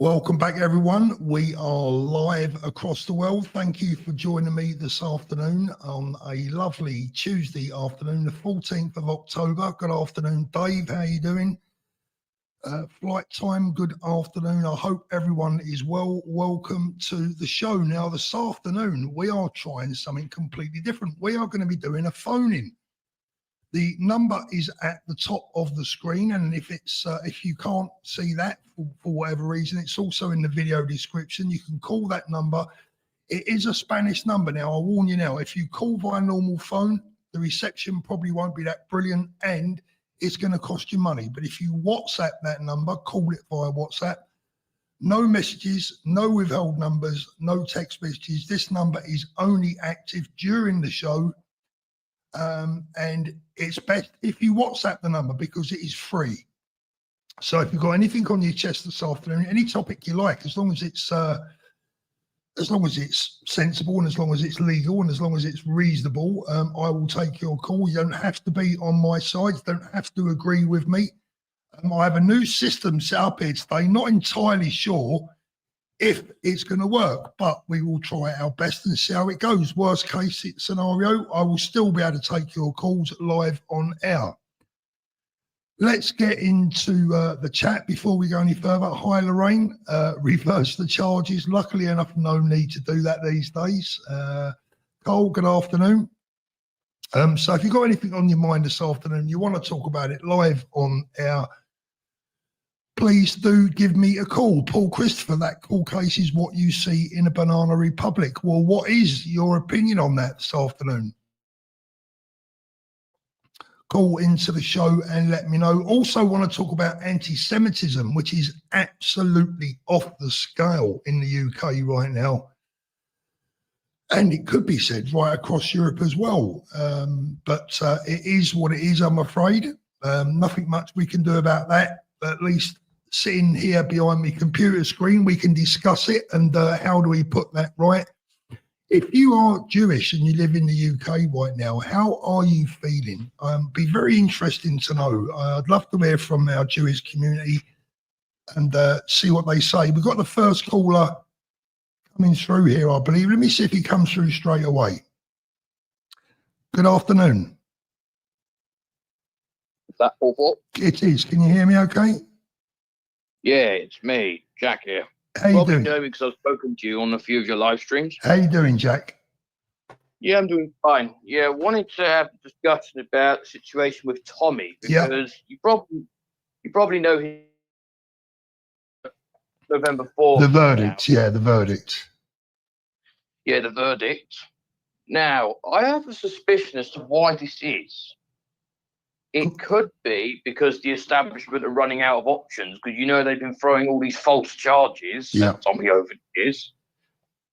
Welcome back, everyone. We are live across the world. Thank you for joining me this afternoon on a lovely Tuesday afternoon, the 14th of October. Good afternoon, Dave. How are you doing? Flight time, good afternoon. I hope everyone is well. Welcome to the show. Now, this afternoon, we are trying something completely different. We are going to be doing a phone-in. The number is at the top of the screen, and if you can't see that for whatever reason, it's also in the video description. You can call that number. It is a Spanish number. Now, I'll warn you now, if you call via normal phone, the reception probably won't be that brilliant, and it's going to cost you money. But if you WhatsApp that number, call it via WhatsApp. No messages, no withheld numbers, no text messages. This number is only active during the show. And it's best if you WhatsApp the number because it is free. So if you've got anything on your chest this afternoon, any topic you like, as long as it's sensible and as long as it's legal and as long as it's reasonable, I will take your call. You don't have to be on my side. You don't have to agree with me. I have a new system set up here today. Not entirely sure if it's going to work, but we will try our best and see how it goes. Worst case scenario, I will still be able to take your calls live on air. Let's get into the chat before we go any further. Hi, Lorraine. Reverse the charges. Luckily enough, no need to do that these days. Cole, good afternoon. So if you've got anything on your mind this afternoon, you want to talk about it live on air, please do give me a call. Paul Christopher, that call case is what you see in a banana republic. Well, what is your opinion on that this afternoon? Call into the show and let me know. Also want to talk about anti-Semitism, which is absolutely off the scale in the UK right now. And it could be said right across Europe as well. But it is what it is, I'm afraid. Nothing much we can do about that, but at least sitting here behind my computer screen, we can discuss it and how do we put that right. If you are Jewish and you live in the UK right now, how are you feeling? Be very interesting to know. I'd love to hear from our Jewish community and see what they say. We've got the first caller coming through here, I believe. Let me see if he comes through straight away. Good afternoon. Is that Thorpe? It is. Can you hear me okay? Yeah, it's me, Jack here. How you doing? You know me because I've spoken to you on a few of your live streams. How you doing, Jack? Yeah, I'm doing fine. Yeah, wanted to have a discussion about the situation with Tommy because you probably know him. November 4th. The verdict, yeah, the verdict. Yeah, the verdict. Now, I have a suspicion as to why this is. It could be because the establishment are running out of options because, you know, they've been throwing all these false charges at Tommy over the years,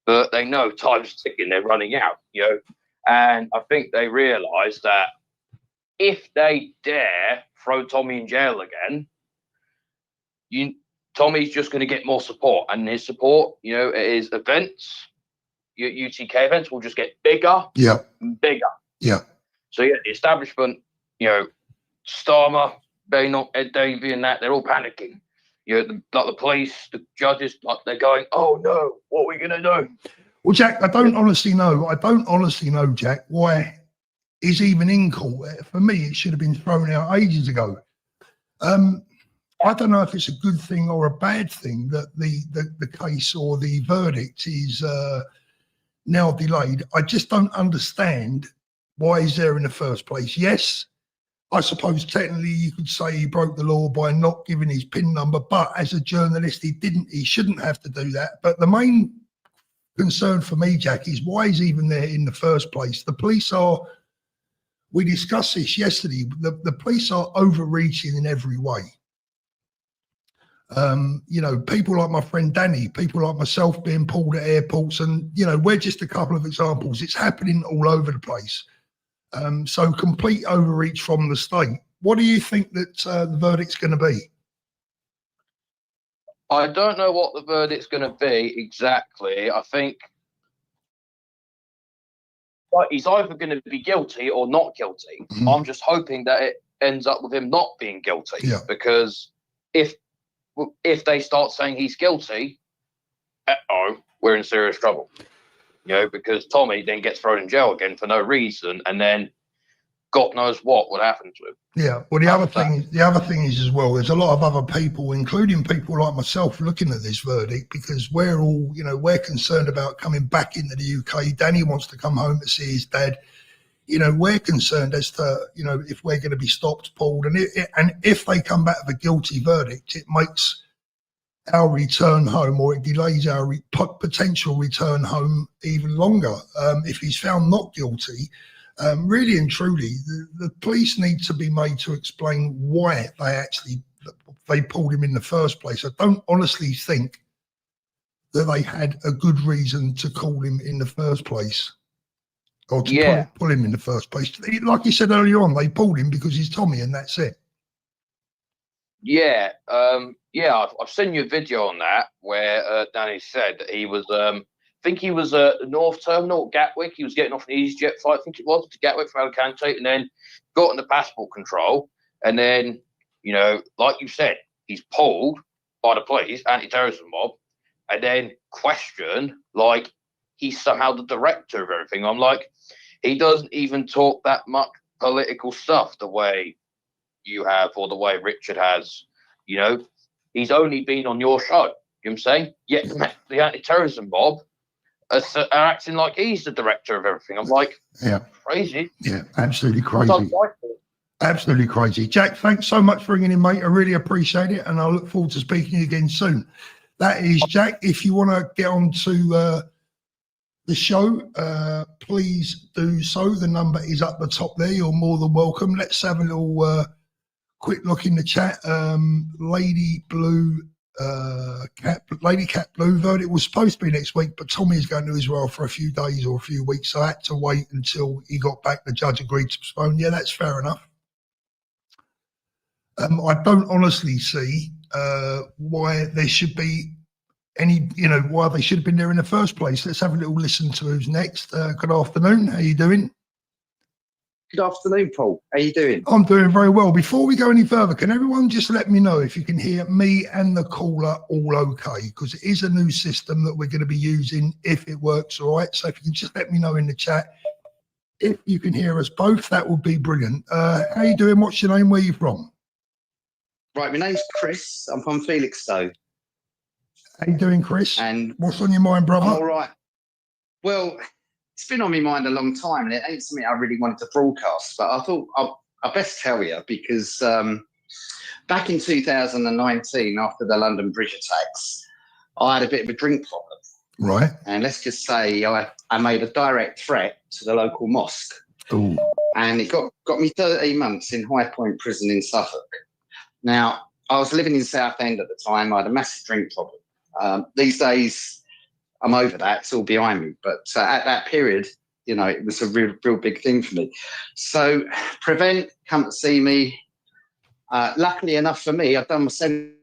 but they know time's ticking, they're running out, you know, and I think they realise that if they dare throw Tommy in jail again, Tommy's just going to get more support, and his support, you know, at his events, your UTK events will just get bigger and bigger. Yeah. So, yeah, the establishment, you know, Starmer, Baynock, Ed Davey and that, they're all panicking. You know, like the police, the judges, like they're going, oh no, what are we going to do? Well, Jack, I don't honestly know, Jack, why he's even in court. For me, it should have been thrown out ages ago. I don't know if it's a good thing or a bad thing that the case or the verdict is now delayed. I just don't understand why he's there in the first place. Yes, I suppose technically you could say he broke the law by not giving his PIN number, but as a journalist, he shouldn't have to do that. But the main concern for me, Jack, is why he's even there in the first place. The police are, we discussed this yesterday, the police are overreaching in every way. You know, people like my friend Danny, people like myself being pulled at airports, and, you know, we're just a couple of examples. It's happening all over the place. So complete overreach from the state. What do you think that the verdict's going to be? I don't know what the verdict's going to be exactly. I think he's either going to be guilty or not guilty. I'm just hoping that it ends up with him not being guilty, because if if they start saying he's guilty, we're in serious trouble. You know, because Tommy then gets thrown in jail again for no reason, and then God knows what would happen to him. Yeah. Well, the other thing is as well, there's a lot of other people, including people like myself, looking at this verdict, because we're all, you know, we're concerned about coming back into the UK. Danny wants to come home to see his dad. You know, we're concerned as to, you know, if we're going to be stopped, pulled, and if they come back with a guilty verdict, it makes our return home, or it delays our potential return home even longer. If he's found not guilty, really and truly, the police need to be made to explain why they pulled him in the first place. I don't honestly think that they had a good reason to call him in the first place, or to pull him in the first place. Like you said earlier on, they pulled him because he's Tommy, and that's it. Yeah, I've seen your video on that where Danny said that he was, I think he was at the North Terminal at Gatwick. He was getting off an EasyJet flight, I think it was, to Gatwick from Alicante, and then got into passport control. And then, you know, like you said, he's pulled by the police, anti-terrorism mob, and then questioned like he's somehow the director of everything. I'm like, he doesn't even talk that much political stuff the way you have, or the way Richard has. You know, he's only been on your show. You know what I'm saying? Yet the anti-terrorism mob are acting like he's the director of everything. I'm like, crazy. Yeah, absolutely crazy. Absolutely crazy. Jack, thanks so much for ringing in, mate. I really appreciate it, and I look forward to speaking to you again soon. That is Jack. If you want to get on to the show, please do so. The number is up the top there. You're more than welcome. Let's have a little quick look in the chat. Lady Cat Blue verdict was supposed to be next week, but Tommy is going to Israel for a few days or a few weeks, so I had to wait until he got back. The judge agreed to postpone. Yeah, that's fair enough. I don't honestly see why there should be any, you know, why they should have been there in the first place. Let's have a little listen to who's next. Good afternoon. How you doing? Good afternoon, Paul. How you doing? I'm doing very well. Before we go any further, can everyone just let me know if you can hear me and the caller all okay? Because it is a new system that we're going to be using, if it works all right. So if you can just let me know in the chat if you can hear us both, that would be brilliant. How you doing? What's your name? Where are you from? Right, my name's Chris. I'm from Felixstowe. How you doing, Chris? And what's on your mind, brother? I'm all right. Well, it's been on my mind a long time, and it ain't something I really wanted to broadcast, but I thought I best tell you, because back in 2019, after the London Bridge attacks, I had a bit of a drink problem. Right. And let's just say I made a direct threat to the local mosque. Ooh. And it got me 13 months in High Point Prison in Suffolk. Now, I was living in Southend at the time. I had a massive drink problem. These days, I'm over that. It's all behind me. But at that period, you know, it was a real big thing for me. So Prevent come to see me. Luckily enough for me, I've done my sentence.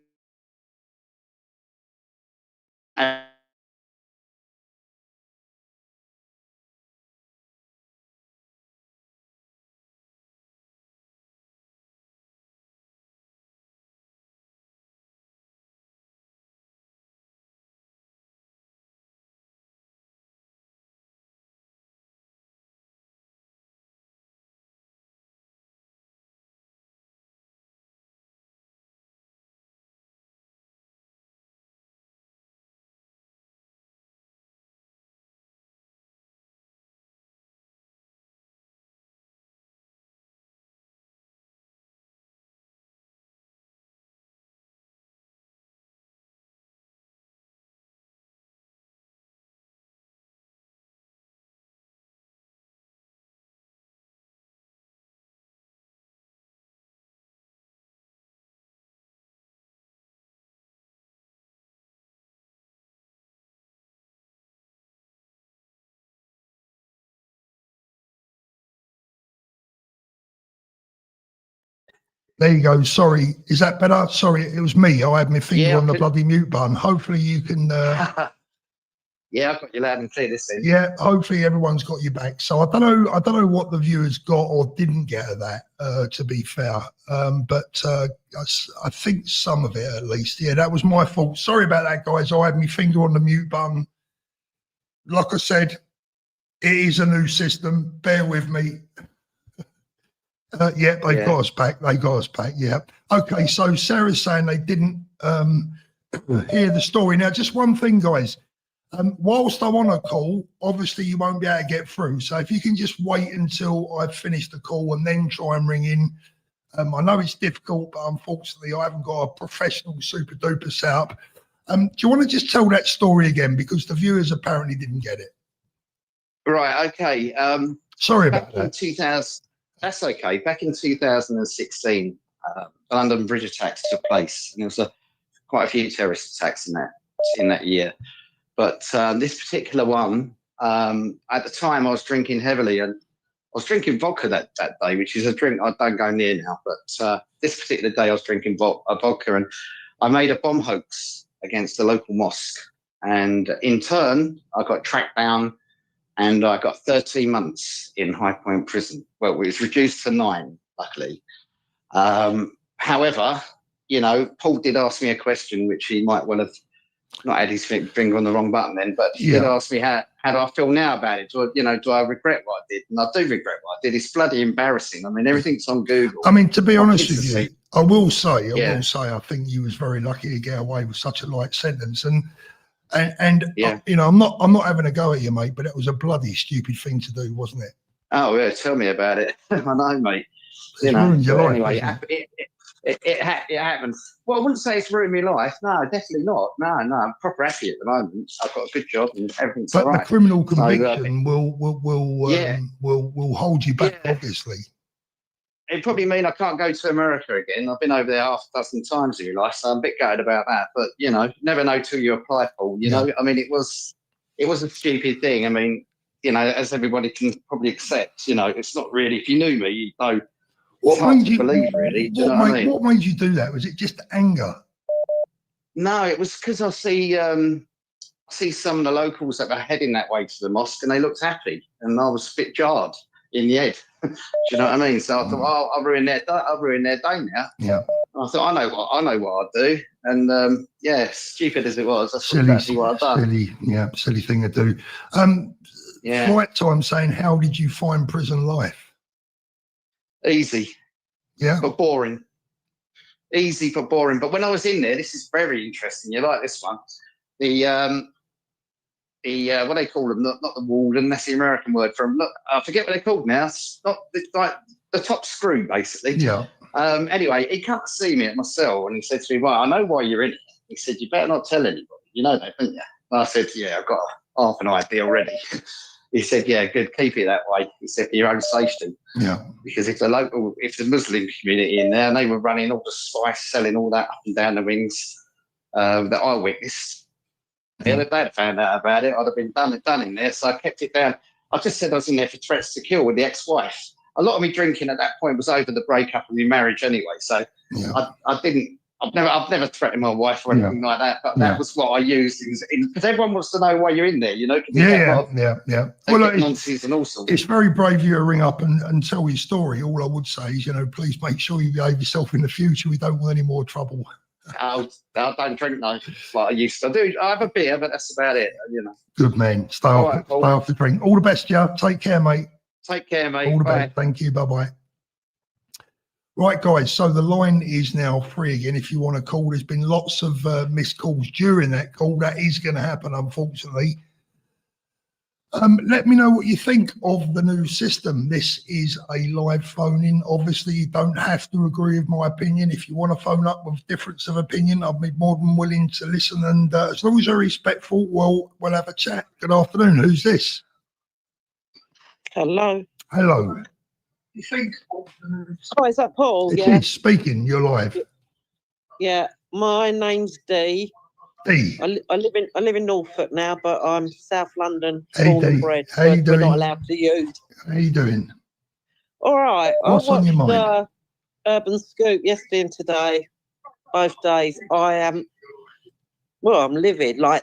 There you go. Sorry. Is that better? Sorry, it was me. I had my finger on the bloody mute button. Hopefully you can Yeah, I've got you loud and clear this end. Yeah, hopefully everyone's got you back. So I don't know what the viewers got or didn't get of that, to be fair. But I think some of it at least. Yeah, that was my fault. Sorry about that, guys. I had my finger on the mute button. Like I said, it is a new system. Bear with me. Yeah, they got us back. They got us back. Yeah. Okay, so Sarah's saying they didn't hear the story. Now, just one thing, guys. Whilst I'm on a call, obviously you won't be able to get through. So if you can just wait until I've finished the call and then try and ring in. I know it's difficult, but unfortunately I haven't got a professional super duper setup. Do you want to just tell that story again? Because the viewers apparently didn't get it. Right, okay. Sorry about back in that. 2000, that's okay. Back in 2016, the London Bridge attacks took place, and there was quite a few terrorist attacks in that year. But this particular one, at the time, I was drinking heavily, and I was drinking vodka that day, which is a drink I don't go near now. But this particular day, I was drinking vodka, and I made a bomb hoax against the local mosque. And in turn, I got tracked down, and I got 13 months in High Point Prison. Well, it was reduced to 9, luckily. However, you know, Paul did ask me a question, which he might well have not had his finger on the wrong button then, but he did ask me how do I feel now about it? Do I regret what I did? And I do regret what I did. It's bloody embarrassing. I mean, everything's on Google. I mean, to be honest with you, I will say, I think you was very lucky to get away with such a light sentence. And you know, I'm not having a go at you, mate, but it was a bloody stupid thing to do, wasn't it? Oh yeah, tell me about it. I know, mate. It's ruined your life. Anyway, it happens. Well, I wouldn't say it's ruined my life. No, definitely not. No, I'm proper happy at the moment. I've got a good job and everything's all right. But the criminal conviction will hold you back, obviously. It probably mean I can't go to America again. I've been over there half a dozen times in your life, so I'm a bit gutted about that. But you know, never know till you apply for. You know, I mean, it was a stupid thing. I mean, you know, as everybody can probably accept, you know, it's not really. If you knew me, you know. What made you believe, really? Do you know what I mean? What made you do that? Was it just anger? No, it was because I see some of the locals that were heading that way to the mosque, and they looked happy, and I was a bit jarred in the head. Do you know what I mean? So I thought, oh, I'll ruin their day now. Yeah. And I thought, I know what I'd do, and stupid as it was, that's exactly what I've done. Silly thing to do. Flight Time saying, how did you find prison life? Easy. Yeah. But boring. Easy but boring. But when I was in there, this is very interesting. You like this one? The what they call them? Not the warden. That's the American word for them. Look, I forget what they're called now. It's not like the top screw, basically. Yeah. Anyway, he come to see me at my cell, and he said to me, "Well, I know why you're in it." He said, "You better not tell anybody. You know that, don't you?" And I said, "Yeah, I've got half an idea already." He said, "Yeah, good, keep it that way." He said, "For your own safety." Yeah. Because if the Muslim community in there, and they were running all the spice, selling all that up and down the wings that I witnessed, they'd have found out about it. I'd have been done in there. So I kept it down. I just said I was in there for threats to kill with the ex-wife. A lot of me drinking at that point was over the breakup of my marriage anyway. So I've never threatened my wife or anything like that, but that was what I used because everyone wants to know why you're in there, you know? Yeah. Well, nonsense and all sorts. It's very brave of you to ring up and tell your story. All I would say is, you know, please make sure you behave yourself in the future. We don't want any more trouble. I don't drink no, like I used to. I have a beer, but that's about it, you know. Good man. Stay off the drink. All the best, yeah. Take care, mate. Take care, mate. All the best. Thank you. Bye-bye. Right, guys, so the line is now free again. If you want to call, there's been lots of missed calls during that call. That is going to happen, unfortunately. Let me know what you think of the new system. This is a live phone-in. Obviously, you don't have to agree with my opinion. If you want to phone up with difference of opinion, I'll be more than willing to listen. And as long as you're respectful, we'll have a chat. Good afternoon. Who's this? Hello. Hello. You think of the new... Oh, is that Paul? It is speaking. You're live. Yeah, my name's Dee. Dee. I live in Norfolk now, but I'm South London, Hey, born and Dee. bred. How you We're doing? not allowed to use. How you doing? All right. What's on your mind? Urban Scoop yesterday and today, both days. I'm livid. Like,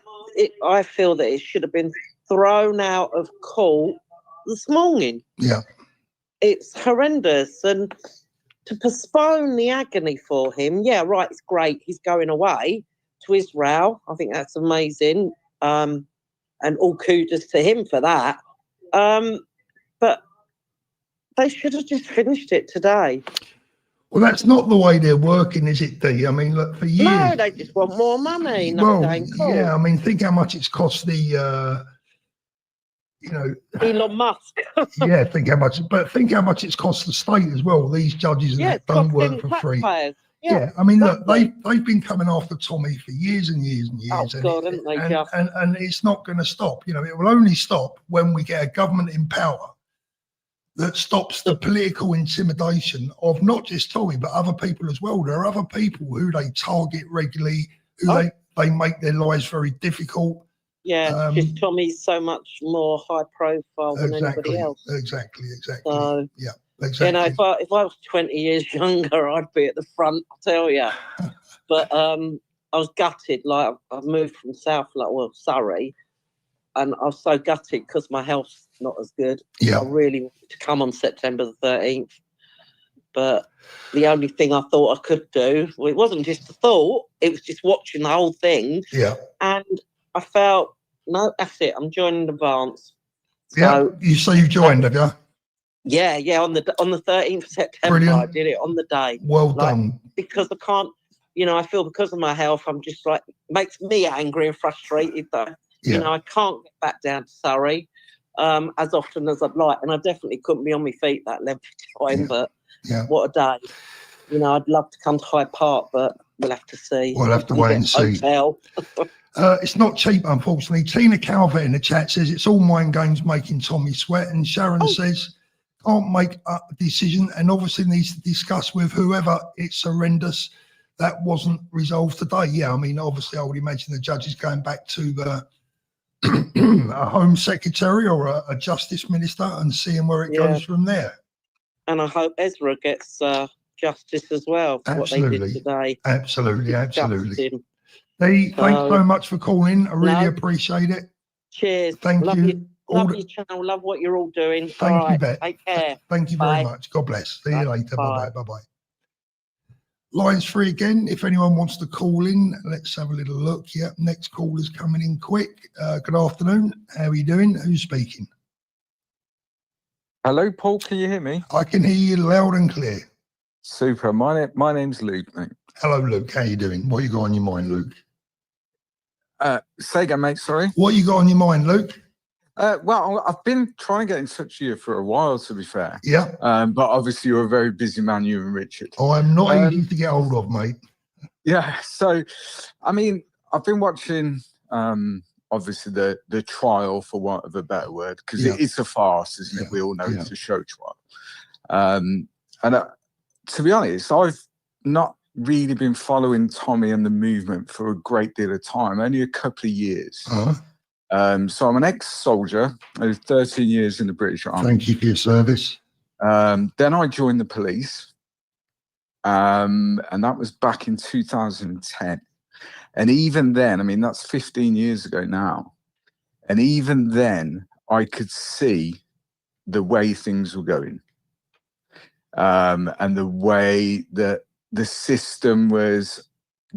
I feel that it should have been thrown out of court this morning. Yeah. It's horrendous. And to postpone the agony for him, yeah, right, it's great. He's going away to Israel. I think that's amazing. And all kudos to him for that. But they should have just finished it today. Well, that's not the way they're working, is it, Dee? I mean, look, for years. No, they just want more money. Well, yeah, I mean, think how much it's cost the, Elon Musk. yeah, think how much it's cost the state as well. These judges and that don't work for free. Yeah, I mean, exactly. look, they've been coming after Tommy for years and years and years. Oh, God, haven't they just? And it's not going to stop. It will only stop when we get a government in power that stops the political intimidation of not just Tommy, but other people as well. There are other people who they target regularly, who they make their lives very difficult. Yeah, just Tommy's so much more high profile than anybody else. Exactly. So, yeah, exactly. If I was 20 years younger, I'd be at the front, I tell you. But I was gutted. Like, I've moved from Surrey, and I was so gutted because my health's not as good. Yeah. I really wanted to come on September the 13th. But the only thing I thought I could do, well, it wasn't just a thought, it was just watching the whole thing. Yeah. And I felt, no, that's it, I'm joining in advance. Yeah, so you've joined, have you? Yeah, on the 13th of September, Brilliant. I did it on the day. Well done. Because I can't, I feel because of my health, I'm just like, makes me angry and frustrated that, I can't get back down to Surrey as often as I'd like. And I definitely couldn't be on my feet that length of time, but what a day. I'd love to come to Hyde Park, but we'll have to see. We'll have to wait and see. It's not cheap, unfortunately. Tina Calvert in the chat says it's all mind games making Tommy sweat. And Sharon says, can't make a decision and obviously needs to discuss with whoever. It's horrendous. That wasn't resolved today. Yeah, I mean, obviously, I would imagine the judge is going back to the a Home Secretary or a Justice Minister and seeing where it goes from there. And I hope Ezra gets justice as well for what they did today. Absolutely. Hey, thanks so much for calling. I really appreciate it. Cheers. Thank you. Love your channel. Love what you're all doing. Thank you, Bet. Take care. Thank you very much. God bless. See you later. Bye-bye. Bye-bye. Lines free again. If anyone wants to call in, let's have a little look. Yep, next call is coming in quick. Good afternoon. How are you doing? Who's speaking? Hello, Paul. Can you hear me? I can hear you loud and clear. Super. My name's Luke, mate. Hello, Luke. How you doing? What you got on your mind, Luke? Say again, mate. Sorry. What you got on your mind, Luke? Well, I've been trying to get in touch with you for a while, to be fair. Yeah. But obviously, you're a very busy man, you and Richard. I'm not easy to get hold of, mate. Yeah. So, I mean, I've been watching, obviously, the trial, for want of a better word, because it's a farce, isn't it? We all know it's a show trial. And to be honest, I've not really been following Tommy and the movement for a great deal of time, only a couple of years. So I'm an ex-soldier. I was 13 years in the British Army. Thank you for your service. Then I joined the police, and that was back in 2010. And even then, I mean, that's 15 years ago now. And even then, I could see the way things were going, and the way that the system was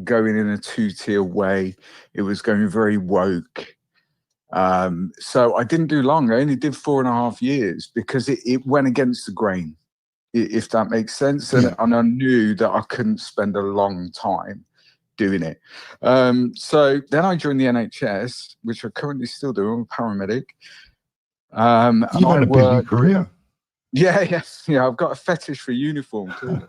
going in a two-tier way. It was going very woke. So I didn't do long. I only did 4.5 years because it went against the grain, if that makes sense. And I knew that I couldn't spend a long time doing it. So then I joined the NHS, which I currently still do. I'm a paramedic. And You've had a busy career. Yeah, I've got a fetish for uniform too.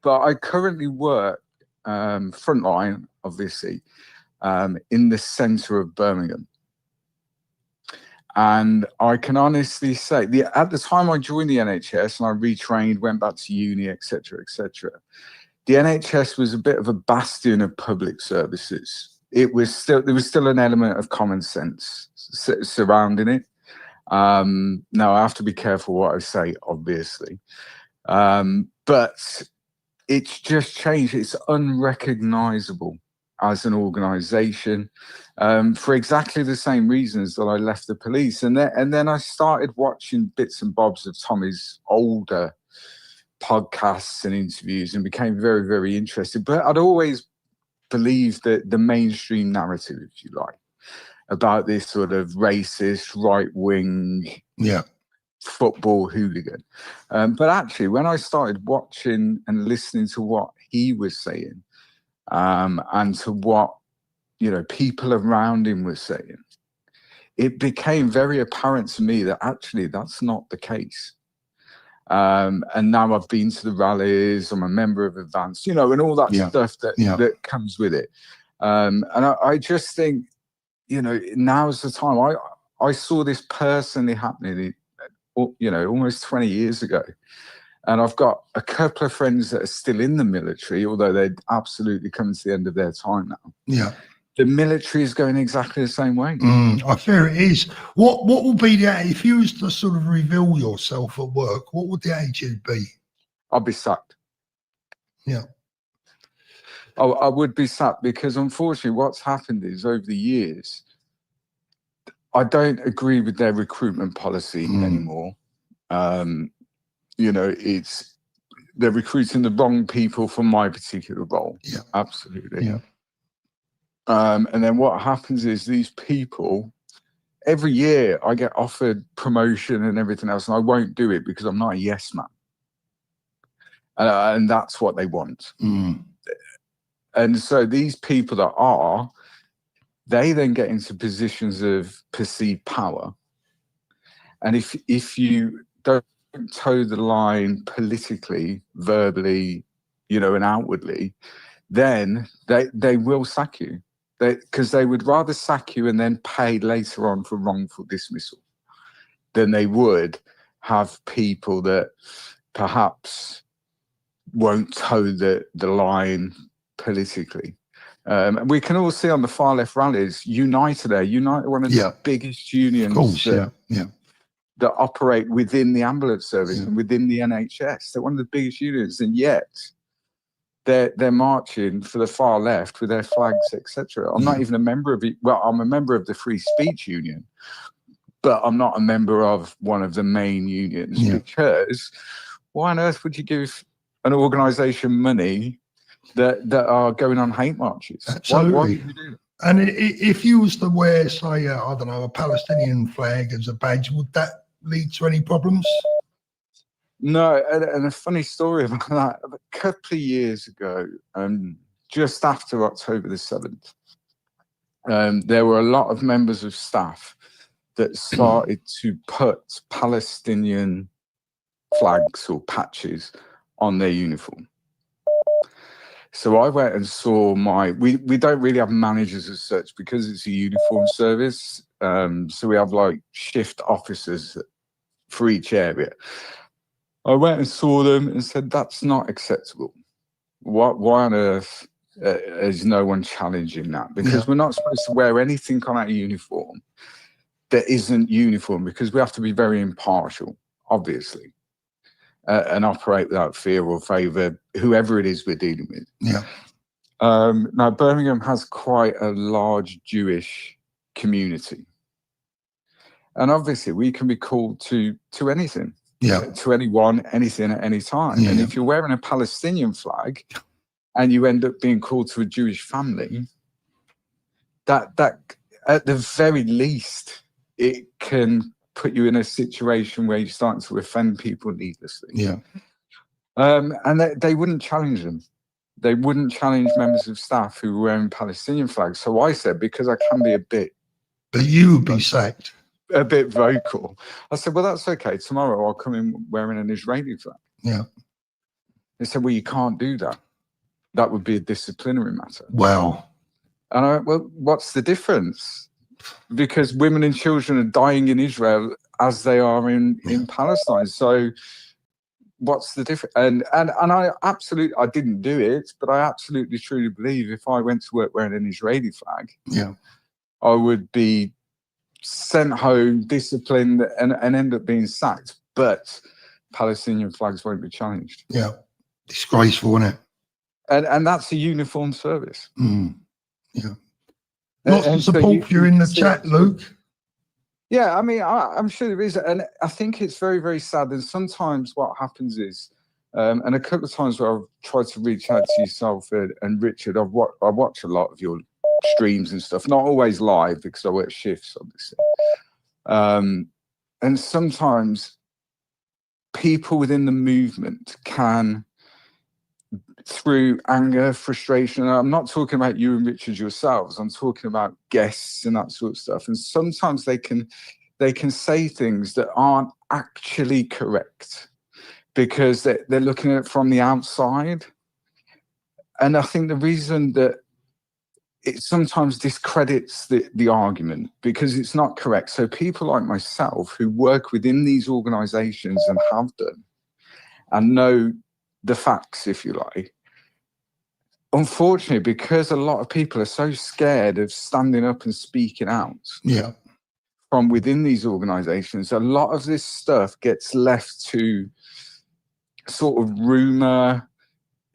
But I currently work frontline, obviously, in the centre of Birmingham. And I can honestly say, at the time I joined the NHS and I retrained, went back to uni, etc., the NHS was a bit of a bastion of public services. There was still an element of common sense surrounding it. Now I have to be careful what I say, obviously, but it's just changed. It's unrecognisable as an organisation, for exactly the same reasons that I left the police. And then I started watching bits and bobs of Tommy's older podcasts and interviews and became very, very interested. But I'd always believed that the mainstream narrative, if you like, about this sort of racist, right-wing football hooligan. But actually, when I started watching and listening to what he was saying, and to what, you know, people around him were saying, it became very apparent to me that actually that's not the case. And now I've been to the rallies, I'm a member of Advance, you know, and all that stuff that comes with it. And I just think, you know, now's the time. I saw this personally happening, you know, almost 20 years ago. And I've got a couple of friends that are still in the military, although they'd absolutely come to the end of their time now. Yeah. The military is going exactly the same way. I fear it is. What will be if you was to sort of reveal yourself at work, what would the attitude be? I'd be sacked. Yeah. I would be sacked, because unfortunately what's happened is over the years, I don't agree with their recruitment policy anymore. You know, they're recruiting the wrong people for my particular role. Yeah. Absolutely. Yeah. And then what happens is these people, every year I get offered promotion and everything else, and I won't do it because I'm not a yes man. And that's what they want. And so these people that are, they then get into positions of perceived power. And if you don't toe the line politically, verbally, you know, and outwardly, then they will sack you. Because they would rather sack you and then pay later on for wrongful dismissal than they would have people that perhaps won't toe the line politically. We can all see on the far left rallies, United, one of the biggest unions that operate within the ambulance service and within the NHS. They're one of the biggest unions, and yet they're marching for the far left with their flags, etc. I'm not even a member of it. Well, I'm a member of the Free Speech Union, but I'm not a member of one of the main unions, because why on earth would you give an organisation money that are going on hate marches? Absolutely. Why would you do that? And if you was to wear, say, I don't know, a Palestinian flag as a badge, would that lead to any problems? No, and a funny story about that. A couple of years ago, just after October the 7th, there were a lot of members of staff that started to put Palestinian flags or patches on their uniform. So I went and saw we don't really have managers as such because it's a uniform service. So we have like shift officers for each area. I went and saw them and said, that's not acceptable. Why on earth is no one challenging that? Because we're not supposed to wear anything on our uniform that isn't uniform, because we have to be very impartial, obviously. And operate without fear or favour, whoever it is we're dealing with. Now, Birmingham has quite a large Jewish community. And obviously, we can be called to anything, to anyone, anything at any time. And if you're wearing a Palestinian flag and you end up being called to a Jewish family, that at the very least, it can put you in a situation where you're starting to offend people needlessly. And they wouldn't challenge them. They wouldn't challenge members of staff who were wearing Palestinian flags. So I said, because I can be a bit... But you would be sacked. A bit vocal. I said, well, that's okay. Tomorrow I'll come in wearing an Israeli flag. They said, well, you can't do that. That would be a disciplinary matter. Wow. And I went, well, what's the difference? Because women and children are dying in Israel as they are in Palestine. So what's the difference? And I didn't do it, but I absolutely truly believe if I went to work wearing an Israeli flag, I would be sent home, disciplined, and end up being sacked. But Palestinian flags won't be challenged. Disgraceful, isn't it? And that's a uniform service. Lots of so support for you in the see- chat, Luke. Yeah, I mean, I'm sure there is, and I think it's very, very sad. And sometimes what happens is, and a couple of times where I've tried to reach out to yourself and Richard, I watch a lot of your streams and stuff, not always live because I work shifts, obviously. And sometimes people within the movement can, through anger, frustration, and I'm not talking about you and Richard yourselves, I'm talking about guests and that sort of stuff. And sometimes they can say things that aren't actually correct because they're looking at it from the outside. And I think the reason that it sometimes discredits the argument because it's not correct. So people like myself who work within these organizations and have done and know the facts, if you like, unfortunately, because a lot of people are so scared of standing up and speaking out from within these organizations, a lot of this stuff gets left to sort of rumor,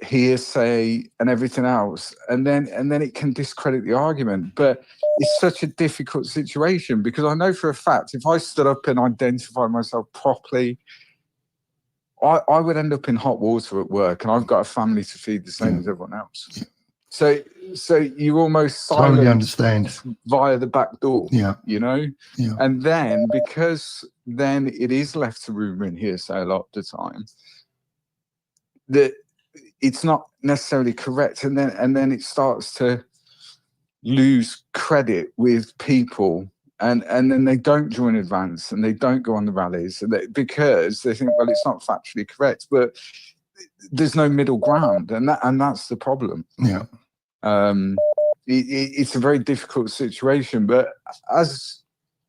hearsay and everything else, and then it can discredit the argument. But it's such a difficult situation because I know for a fact if I stood up and identified myself properly, I would end up in hot water at work, and I've got a family to feed the same as everyone else. So you almost Totally silence understand via the back door, you know? Yeah. And then because then it is left to rumor and hearsay a lot of the time, that it's not necessarily correct, and then it starts to lose credit with people, and then they don't join Advance and they don't go on the rallies because they think, well, it's not factually correct, but there's no middle ground, and that's the problem. It's a very difficult situation, but as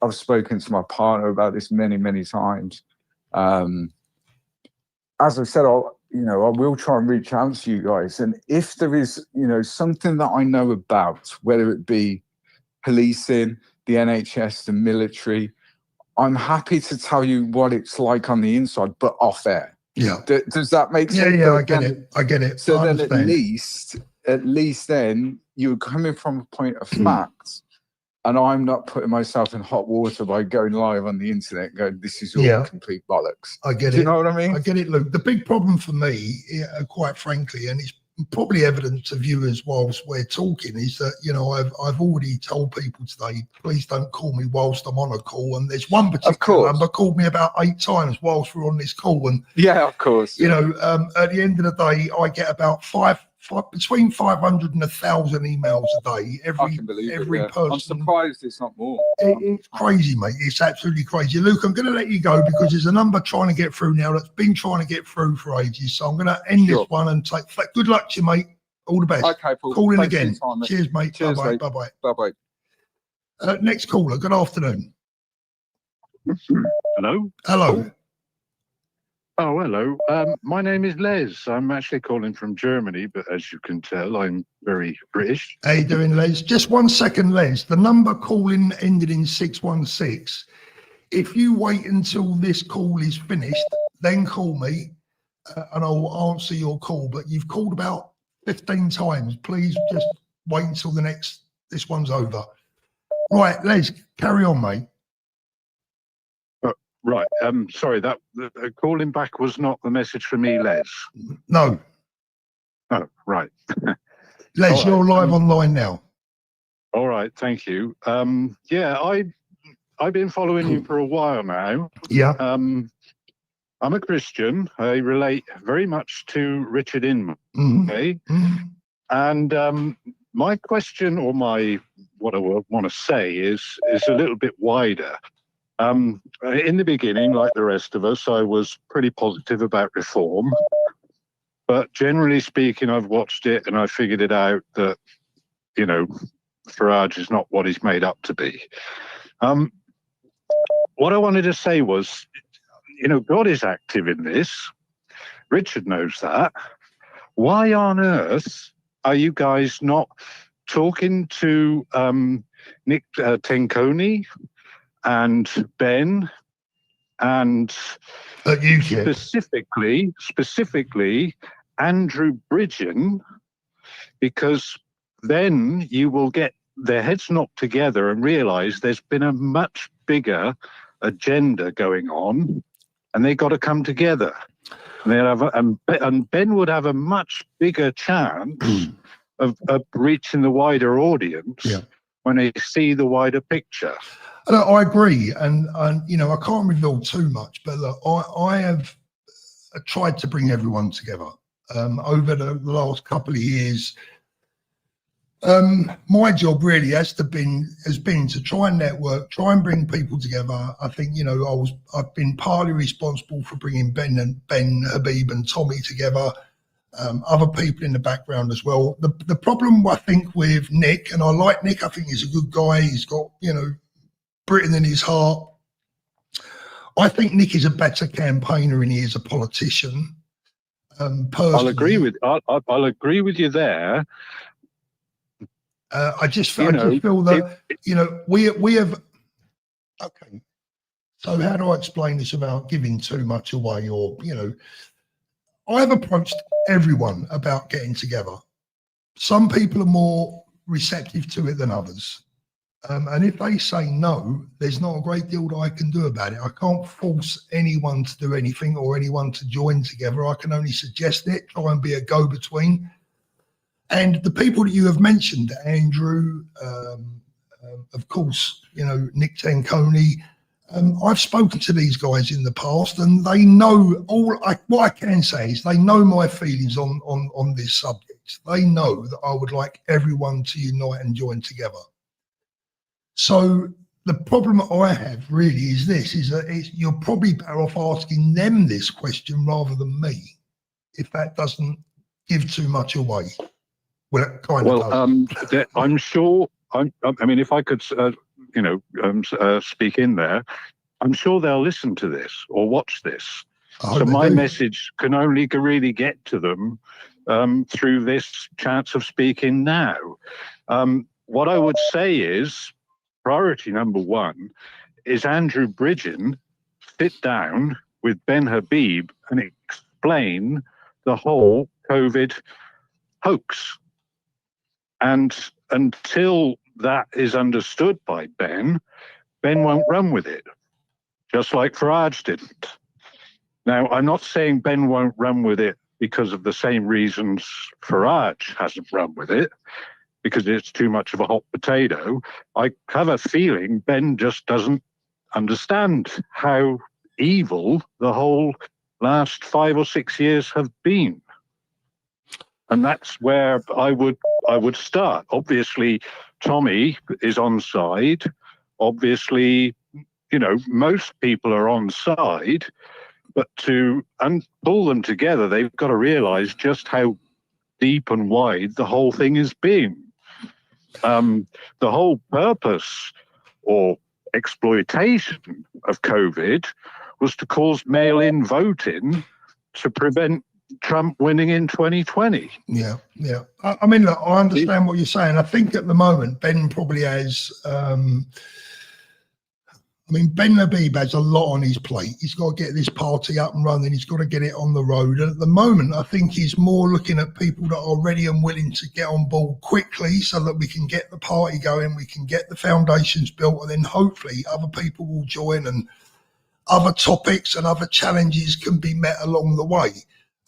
I've spoken to my partner about this many times, as I said, I will try and reach out to you guys. And if there is, something that I know about, whether it be policing, the NHS, the military, I'm happy to tell you what it's like on the inside, but off air. Yeah. Does that make sense? Yeah, I get it. I get it. So I then understand. at least then you're coming from a point of fact. And I'm not putting myself in hot water by going live on the internet and going, this is all complete bollocks. I get it. Do you know what I mean? I get it, Luke. The big problem for me, quite frankly, and it's probably evident to viewers whilst we're talking, is that, I've already told people today, please don't call me whilst I'm on a call. And there's one particular number called me about 8 times whilst we're on this call. And yeah, of course. At the end of the day, I get about between 500 and 1,000 emails a day. Every person. I'm surprised it's not more. It's crazy, mate. It's absolutely crazy. Luke, I'm going to let you go because there's a number trying to get through now that's been trying to get through for ages. So I'm going to end this one and take good luck to you, mate. All the best. Okay, Paul. Call in Thanks again. for your time, mate. Cheers, mate. Cheers, bye-bye. mate. Bye-bye. Bye-bye. Next caller. Good afternoon. Hello. Hello. Oh, hello. My name is Les. I'm actually calling from Germany, but as you can tell, I'm very British. How you doing, Les? Just 1 second, Les. The number calling ended in 616. If you wait until this call is finished, then call me and I'll answer your call. But you've called about 15 times. Please just wait until this one's over. Right, Les, carry on, mate. Right. Sorry, that calling back was not the message for me, Les. No. Oh, right. Les, you're live online now. All right. Thank you. Yeah, I've been following you for a while now. Yeah. I'm a Christian. I relate very much to Richard Inman. Okay. And my question, or what I want to say is a little bit wider. In the beginning, like the rest of us, I was pretty positive about reform. But generally speaking, I've watched it and I figured it out that, Farage is not what he's made up to be. What I wanted to say was, God is active in this. Richard knows that. Why on earth are you guys not talking to Nick Tenconi and Ben and specifically Andrew Bridgen, because then you will get their heads knocked together and realize there's been a much bigger agenda going on, and they got to come together. And they'll have and Ben would have a much bigger chance of reaching the wider audience when they see the wider picture. Look, I agree, and you know, I can't reveal too much, but look, I have tried to bring everyone together over the last couple of years. My job really has been to try and network, try and bring people together. I think, you know, I've been partly responsible for bringing Ben, Habib, and Tommy together. Other people in the background as well. The problem I think with Nick, and I like Nick, I think he's a good guy. He's got, you know, Britain in his heart. I think Nick is a better campaigner than he is a politician. Personally, I'll agree with you there. I just feel that you know, we have. Okay, so how do I explain this without giving too much away? Or, you know, I've approached everyone about getting together. Some people are more receptive to it than others. And if they say no, there's not a great deal that I can do about it. I can't force anyone to do anything or anyone to join together. I can only suggest it, try and be a go-between. And the people that you have mentioned, Andrew, of course, you know, Nick Tanconi, I've spoken to these guys in the past, and they know what I can say is they know my feelings on this subject. They know that I would like everyone to unite and join together. So the problem I have really is this, is that you're probably better off asking them this question rather than me, if that doesn't give too much away. Well, it kind of does. I'm sure, I mean, if I could, speak in there, I'm sure they'll listen to this or watch this. So my message can only really get to them through this chance of speaking now. What I would say is, priority number one is Andrew Bridgen sit down with Ben Habib and explain the whole COVID hoax. And until that is understood by Ben won't run with it, just like Farage didn't. Now, I'm not saying Ben won't run with it because of the same reasons Farage hasn't run with it, because it's too much of a hot potato. I have a feeling Ben just doesn't understand how evil the whole last 5 or 6 years have been. And that's where I would start. Obviously, Tommy is on side. Obviously, you know, most people are on side, but to pull them together, they've got to realize just how deep and wide the whole thing has been. The whole purpose or exploitation of COVID was to cause mail-in voting to prevent Trump winning in 2020. Yeah. I mean, look, I understand what you're saying. I think at the moment, Ben probably has, Ben Habib has a lot on his plate. He's got to get this party up and running. He's got to get it on the road. And at the moment, I think he's more looking at people that are ready and willing to get on board quickly so that we can get the party going, we can get the foundations built, and then hopefully other people will join and other topics and other challenges can be met along the way.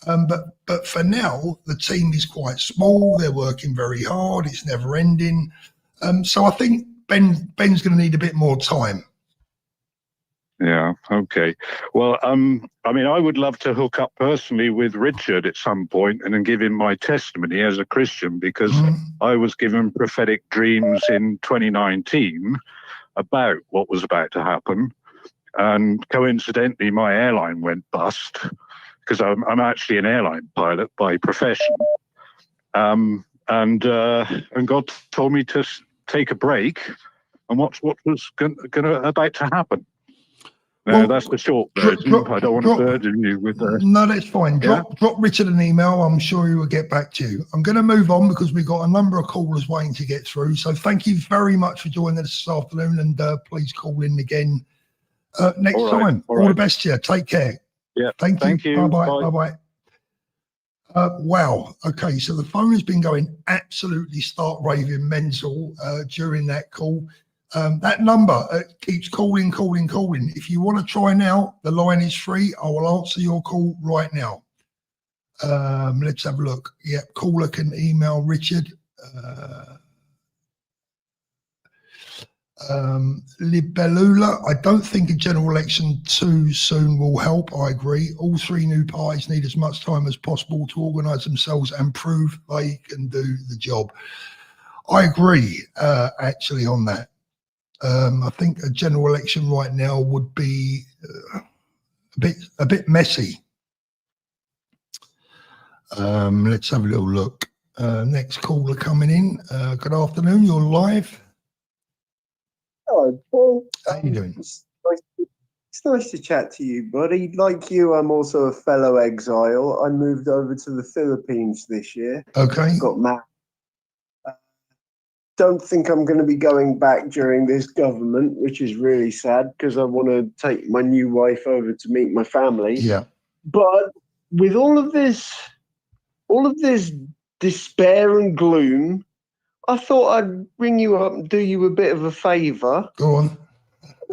But for now, the team is quite small. They're working very hard. It's never ending. So I think Ben's going to need a bit more time. Yeah. Okay. Well, I mean, I would love to hook up personally with Richard at some point and then give him my testimony as a Christian, because I was given prophetic dreams in 2019 about what was about to happen. And coincidentally, my airline went bust, because I'm actually an airline pilot by profession. And God told me to take a break and watch what was about to happen. Well, that's the short version. I don't want to burden you with that. No, that's fine. Drop Richard an email. I'm sure he will get back to you. I'm going to move on because we've got a number of callers waiting to get through. So thank you very much for joining us this afternoon, and please call in again next time. All the best to you. Take care. Yeah. Thank you. Bye-bye. Bye-bye. Wow. Okay, so the phone has been going absolutely start raving mental during that call. That number keeps calling. If you want to try now, the line is free. I will answer your call right now. Let's have a look. Yep, caller can email Richard. Libellula, I don't think a general election too soon will help. I agree. All three new parties need as much time as possible to organise themselves and prove they can do the job. I agree, actually, on that. I think a general election right now would be a bit messy. Let's have a little look. Next caller coming in. Good afternoon. You're live. Hello, Paul. How you doing? It's nice to chat to you, buddy. Like you, I'm also a fellow exile. I moved over to the Philippines this year. Okay. Got married. Don't think I'm going to be going back during this government, which is really sad because I want to take my new wife over to meet my family. Yeah. But with all of this despair and gloom, I thought I'd ring you up and do you a bit of a favour. Go on.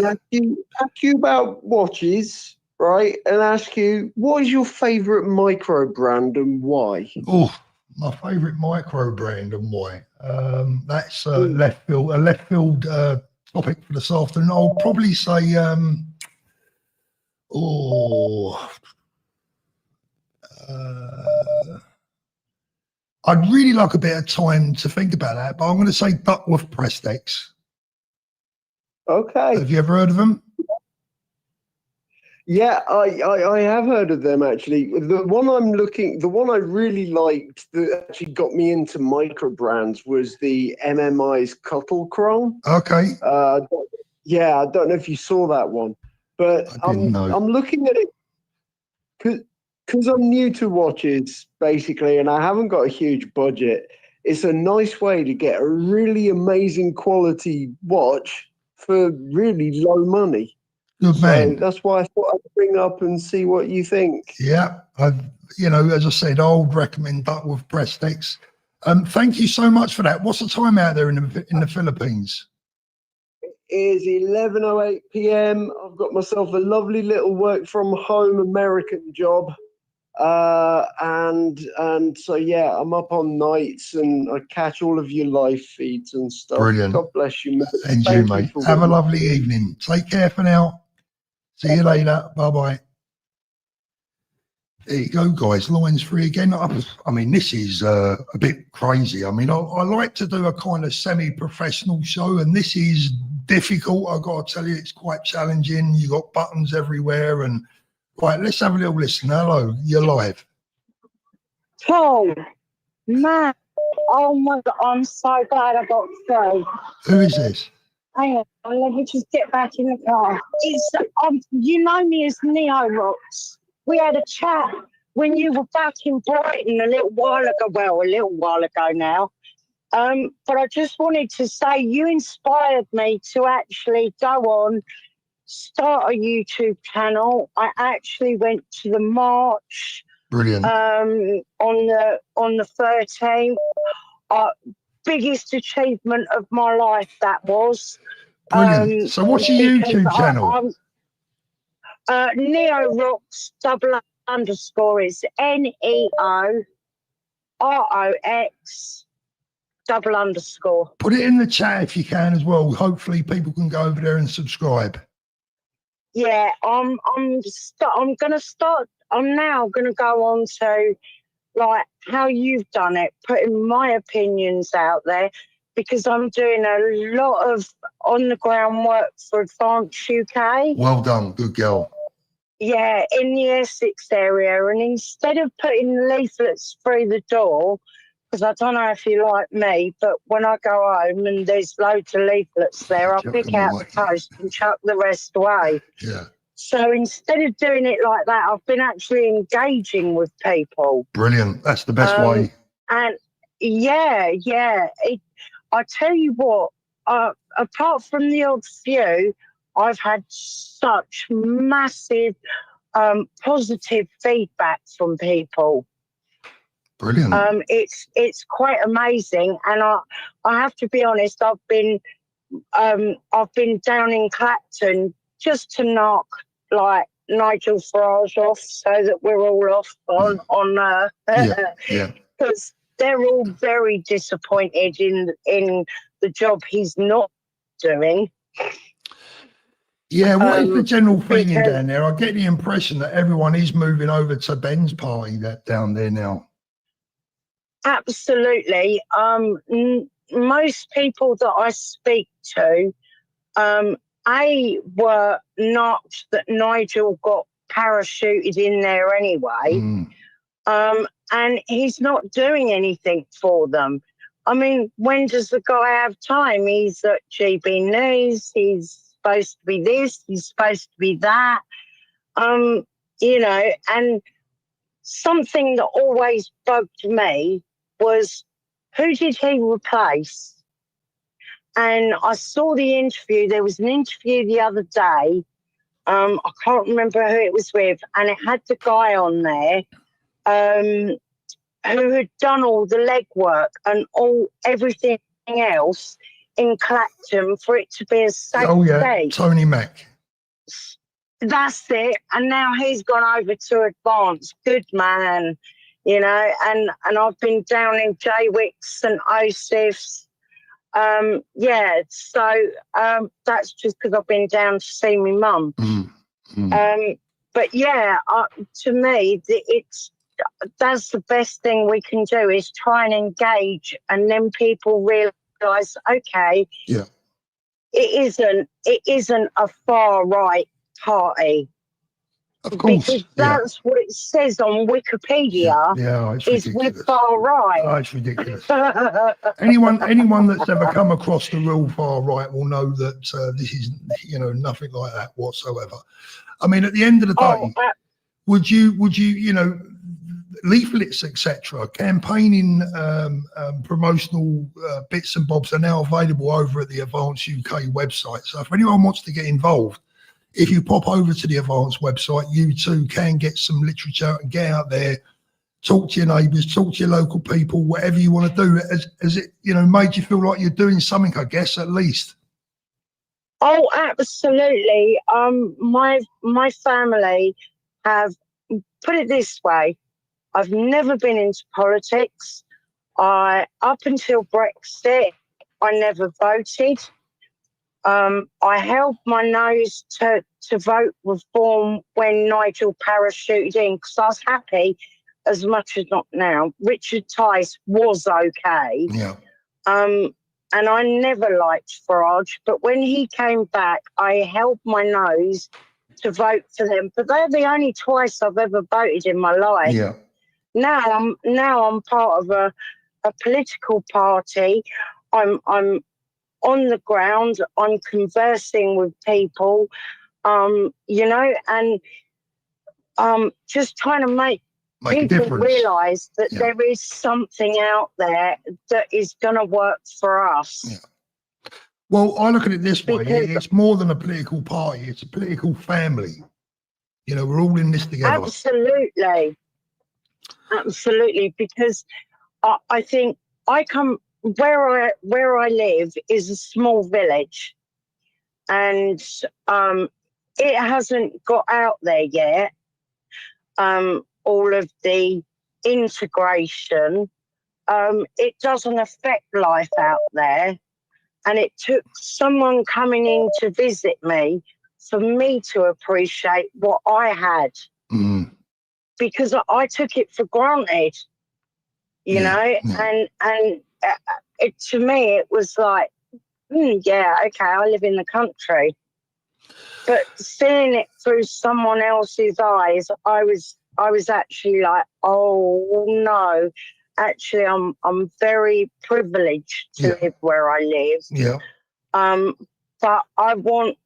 Ask you about watches, right? And ask you, what is your favourite micro brand and why? Oh, my favourite micro brand and why? That's a left field topic for this afternoon. I'll probably say, I'd really like a bit of time to think about that, but I'm going to say Duckworth Prestex. Okay. Have you ever heard of them? Yeah, I have heard of them actually. The one I really liked that actually got me into micro brands was the MMI's Cuttle Chrome. Okay. Yeah, I don't know if you saw that one, but I'm looking at it because I'm new to watches basically, and I haven't got a huge budget. It's a nice way to get a really amazing quality watch for really low money. Good man. So that's why I thought I'd bring up and see what you think. Yeah, as I said, I would recommend Duckworth Prestex. Thank you so much for that. What's the time out there in the Philippines? It is 11:08 p.m. I've got myself a lovely little work from home American job. And so yeah, I'm up on nights and I catch all of your live feeds and stuff. Brilliant. God bless you, mate. And you, mate. Have a lovely evening. Take care for now. See you later. Bye-bye. There you go, guys. Lines free again. I mean, this is a bit crazy. I mean, I like to do a kind of semi-professional show, and this is difficult. I've got to tell you, it's quite challenging. You got buttons everywhere, and right. Let's have a little listen. Hello, you're live. Paul, man, oh my God, I'm so glad I got through. Who is this? Hang on, let me just get back in the car. It's you know me as Neo Rocks. We had a chat when you were back in Brighton a little while ago now. But I just wanted to say you inspired me to actually go on, start a YouTube channel. I actually went to the march. Brilliant. On the 13th. Biggest achievement of my life, that was. Brilliant. So what's your YouTube channel? Neo Rocks _ is NEOROX _ Put it in the chat if you can as well. Hopefully people can go over there and subscribe. Yeah, I'm now gonna go on to like how you've done it, putting my opinions out there, because I'm doing a lot of on the ground work for Advance UK. Well done, good girl. Yeah, in the Essex area, and instead of putting leaflets through the door, because I don't know if you like me, but when I go home and there's loads of leaflets there, I pick out the post and chuck the rest away. Yeah. So instead of doing it like that, I've been actually engaging with people. Brilliant. That's the best way. And yeah. I tell you what, apart from the odd few, I've had such massive positive feedback from people. Brilliant. It's quite amazing, and I have to be honest. I've been down in Clapton just to knock like Nigel Farage off, so that we're all off on yeah. because they're all very disappointed in the job he's not doing. Yeah, what is the general feeling because- down there? I get the impression that everyone is moving over to Ben's party that down there now. Absolutely. Most people that I speak to, were knocked that Nigel got parachuted in there anyway. And he's not doing anything for them. I mean, when does the guy have time? He's at GB News, he's supposed to be this, he's supposed to be that. You know, and something that always bugged me was, who did he replace? And I saw the interview. There was an interview the other day. I can't remember who it was with, and it had the guy on there who had done all the legwork and everything else in Clapton for it to be a safe state. Tony Mack. That's it. And now he's gone over to Advance. Good man, you know. And I've been down in Jaywick's and OSIF's. So that's just because I've been down to see my mum. But yeah, to me, that's the best thing we can do is try and engage, and then people realise, okay, it isn't a far right party. Of course, because that's what it says on Wikipedia. It's is ridiculous. with far right. Oh, it's ridiculous. anyone that's ever come across the real far right will know that this is, nothing like that whatsoever. I mean, at the end of the day, would you, leaflets, etc., campaigning, promotional bits and bobs are now available over at the Advance UK website. So if anyone wants to get involved, if you pop over to the Advance website, you too can get some literature and get out there, talk to your neighbours, talk to your local people, whatever you want to do. As it, made you feel like you're doing something, I guess, at least. Oh, absolutely. My family have, put it this way, I've never been into politics. Up until Brexit, I never voted. I held my nose to vote reform when Nigel parachuted in because I was happy as much as not now. Richard Tice was okay. Yeah. And I never liked Farage, but when he came back, I held my nose to vote for them. But they're the only twice I've ever voted in my life. Yeah. Now I'm part of a political party. I'm on the ground, I'm conversing with people, and just trying to make people realise that there is something out there that is going to work for us. Yeah. Well, I look at it this way. It's more than a political party. It's a political family. We're all in this together. Absolutely. Absolutely. Because I think where I live is a small village, and it hasn't got out there yet. All of the integration, it doesn't affect life out there, and it took someone coming in to visit me for me to appreciate what I had, because I took it for granted, and. To me, it was like, okay, I live in the country. But seeing it through someone else's eyes, I was actually like, oh no, actually, I'm very privileged to live where I live. Yeah. But I want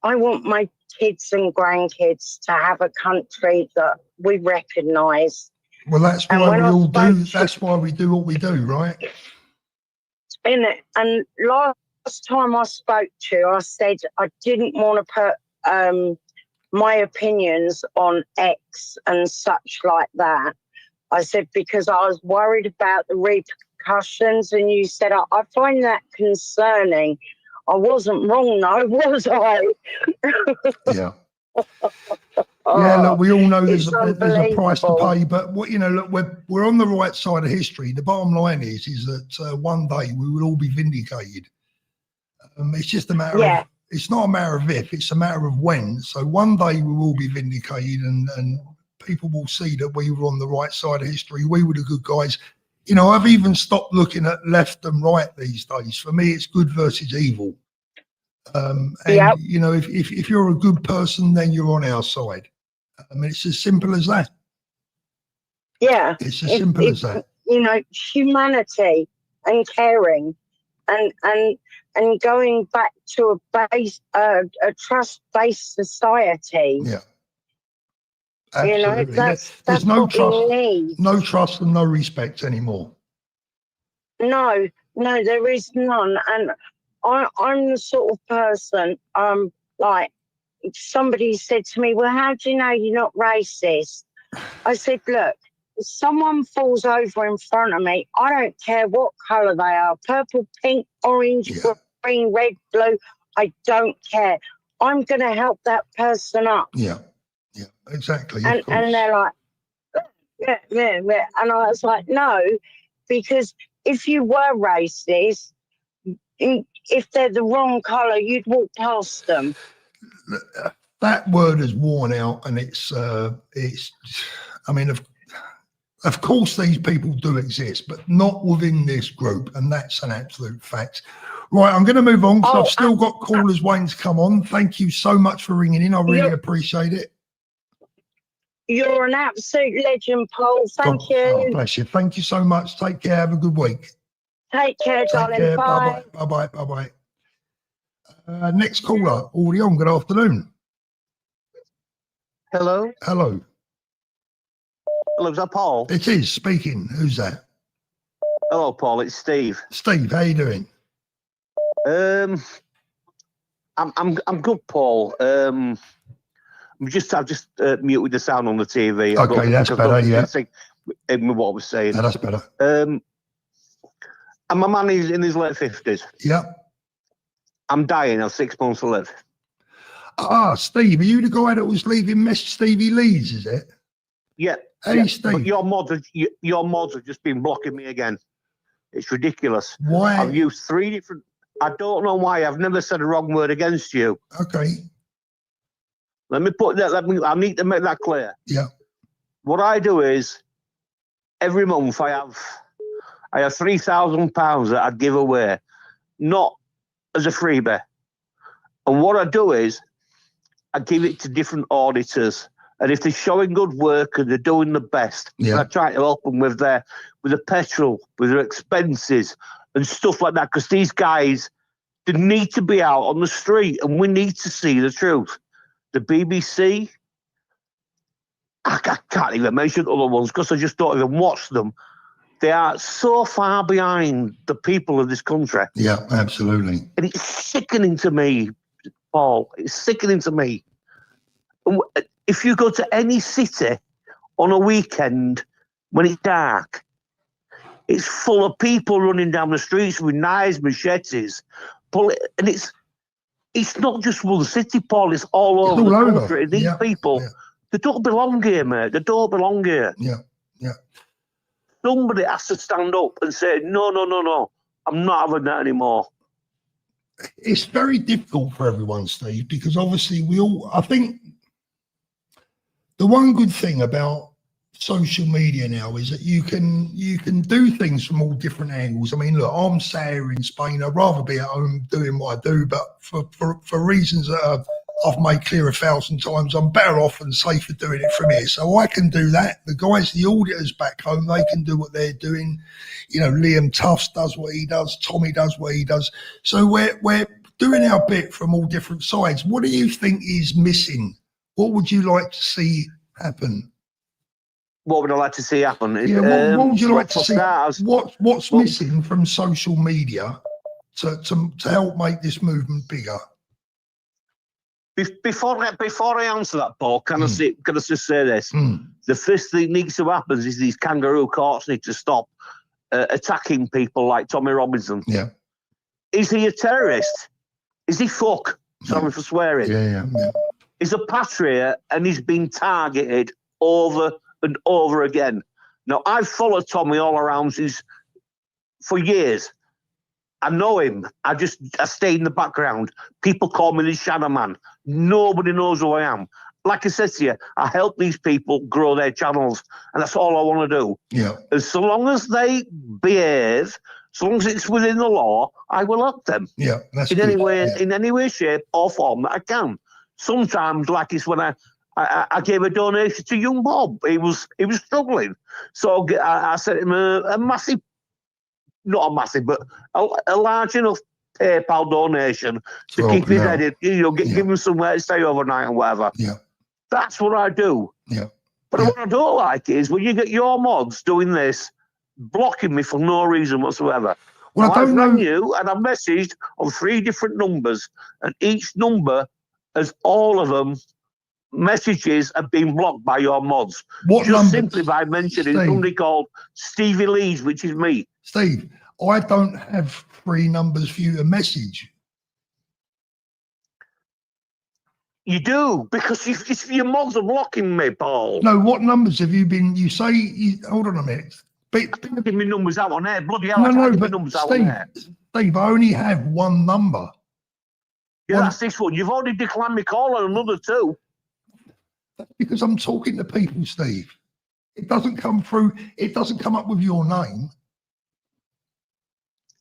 my kids and grandkids to have a country that we recognise. Well, that's why we all do. That's why we do what we do, right? And last time I spoke to you, I said I didn't want to put my opinions on X and such like that. I said, because I was worried about the repercussions. And you said, I find that concerning. I wasn't wrong, though, was I? Yeah. Yeah, look, we all know there's a price to unbelievable. pay, but what, you know, look, we're on the right side of history. The bottom line is that one day we will all be vindicated. It's just a matter of, it's not a matter of if, it's a matter of when. So one day we will be vindicated, and people will see that we were on the right side of history. We were the good guys. You know, I've even stopped looking at left and right these days. For me, it's good versus evil. And you know, if you're a good person, then you're on our side. I mean, it's as simple as that. Yeah. It's as simple as that. You know, humanity and caring and going back to a trust-based society. Yeah. Absolutely. You know, there's no trust, need. no trust and no respect anymore. No, there is none. And I'm the sort of person, like, somebody said to me, well, how do you know you're not racist? I said, look, if someone falls over in front of me, I don't care what colour they are, purple, pink, orange, green, red, blue, I don't care. I'm going to help that person up. Yeah, exactly. And they're like, yeah. And I was like, no, because if you were racist, if they're the wrong colour, you'd walk past them. That word is worn out, and it's. I mean, of course, these people do exist, but not within this group, and that's an absolute fact. Right, I'm going to move on because I've still got callers waiting to come on. Thank you so much for ringing in. I really appreciate it. You're an absolute legend, Paul. Thank you. Oh, bless you. Thank you so much. Take care. Have a good week. Take care, darling. Care. Bye. Bye-bye. Next caller, already on. Good afternoon. Hello. Hello, is that Paul? It is speaking. Who's that? Hello, Paul. It's Steve. Steve, how you doing? I'm good, Paul. I've just muted the sound on the TV. Okay, that's better. Yeah. What I was saying. That's better. I'm a man in his late 50s. Yeah. I'm dying. I've 6 months to live. Ah, Steve, are you the guy that was leaving Stevie Leeds, is it? Yeah. Hey, Steve. But your mods have just been blocking me again. It's ridiculous. Why? I've used 3 different. I don't know why. I've never said a wrong word against you. Okay. Let me put that. I need to make that clear. Yeah. What I do is every month I have £3,000 that I give away, not as a freebie. And what I do is I give it to different auditors, and if they're showing good work and they're doing the best, I try to help them with the petrol, with their expenses and stuff like that. Because these guys, they need to be out on the street, and we need to see the truth. The BBC, I can't even mention other ones because I just don't even watch them. They are so far behind the people of this country. Yeah, absolutely. And it's sickening to me, Paul. It's sickening to me. If you go to any city on a weekend when it's dark, it's full of people running down the streets with knives, machetes, and it's not just one city, Paul. It's all over the country. These people, they don't belong here, mate. They don't belong here. Yeah. Somebody has to stand up and say, no, I'm not having that anymore. It's very difficult for everyone, Steve, because obviously I think the one good thing about social media now is that you can do things from all different angles. I mean, look, I'm sat here in Spain. I'd rather be at home doing what I do, but for reasons that I've made clear 1,000 times, I'm better off and safer doing it from here. So I can do that. The guys, the auditors back home, they can do what they're doing. You know, Liam Tufts does what he does. Tommy does what he does. So we're doing our bit from all different sides. What do you think is missing? What would you like to see happen? What would I like to see happen? Yeah, what would you like to see? What's missing from social media to help make this movement bigger? Before I answer that, Paul, can I just say this? the first thing that needs to happen is these kangaroo courts need to stop attacking people like Tommy Robinson. Yeah. Is he a terrorist? Is he fuck? Sorry for swearing. Yeah. He's a patriot and he's been targeted over and over again. Now, I've followed Tommy all around for years. I know him. I stay in the background. People call me the Shadow Man. Nobody knows who I am. Like I said to you, I help these people grow their channels, and that's all I want to do. Yeah. And so long as they behave, so long as it's within the law, I will help them. Yeah, that's in good. any way, shape, or form that I can. Sometimes, like it's when I gave a donation to young Bob. He was struggling, so I sent him a massive, not a massive, but a large enough PayPal donation to keep his head in, give him somewhere to stay overnight and whatever. Yeah. That's what I do. Yeah. But what I don't like is when you get your mods doing this, blocking me for no reason whatsoever. Well, I don't know. I've rang you and I've messaged on 3 different numbers, and each number has all of them messages have been blocked by your mods. What just numbers? Simply by mentioning Steve. somebody called Stevie Lees, which is me. Steve, I don't have 3 numbers for you to message. You do, because if your mods are blocking me, Paul. No, what numbers have you been? You say, hold on a minute. I can't give me numbers out on air. Bloody hell, No, I can't no, give me but numbers out on air. Steve, I only have 1 number. Yeah, that's this one. You've already declined me call on another 2. That's because I'm talking to people, Steve. It doesn't come through. It doesn't come up with your name.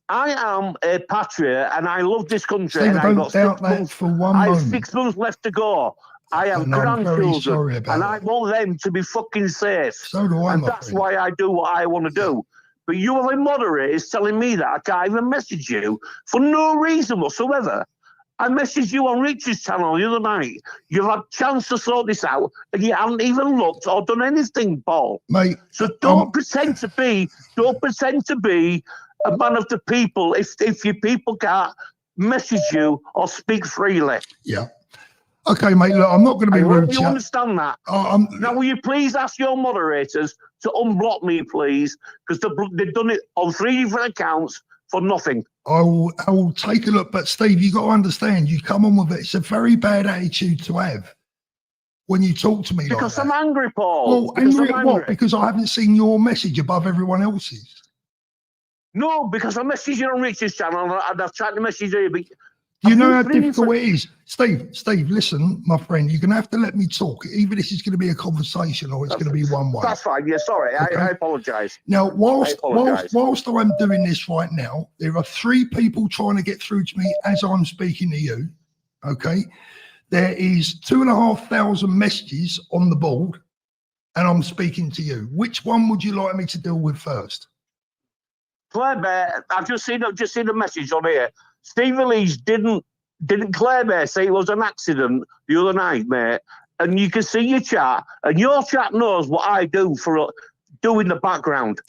I am a patriot and I love this country. Steve, and I don't doubt that for one I have moment. 6 months left to go. I have And I'm very grandchildren, sorry about and I that. want them to be fucking safe. So do I, And my that's friend. why I do what I want to do. But you are a moderator is telling me that I can't even message you for no reason whatsoever. I messaged you on Richard's channel the other night. You've had a chance to sort this out, and you haven't even looked or done anything, Paul. Mate, so don't pretend to be a man of the people if your people can't message you or speak freely. Yeah. Okay, mate, look, I'm not going to be rude to you you. understand that? Now, will you please ask your moderators to unblock me, please? Because they've done it on 3 different accounts for nothing. I will take a look, but Steve, you got to understand, you come on with it. It's a very bad attitude to have when you talk to me Because like I'm that. angry, Paul. Well, Because angry I'm at what? angry. Because I haven't seen your message above everyone else's. No, because I messaged you on Richard's channel and I've tried to message you. But Do you know how difficult it is? Steve, listen, my friend, you're going to have to let me talk. Either this is going to be a conversation or it's going to be one way. That's fine. Yeah, sorry. Okay. I apologise. Now, whilst I'm doing this right now, there are 3 people trying to get through to me as I'm speaking to you. Okay. There is 2,500 messages on the board and I'm speaking to you. Which one would you like me to deal with first? Claire Bear, I've just seen a message on here. Stevie Lees didn't Claire Bear say it was an accident the other night, mate? And you can see your chat, and your chat knows what I do in the background.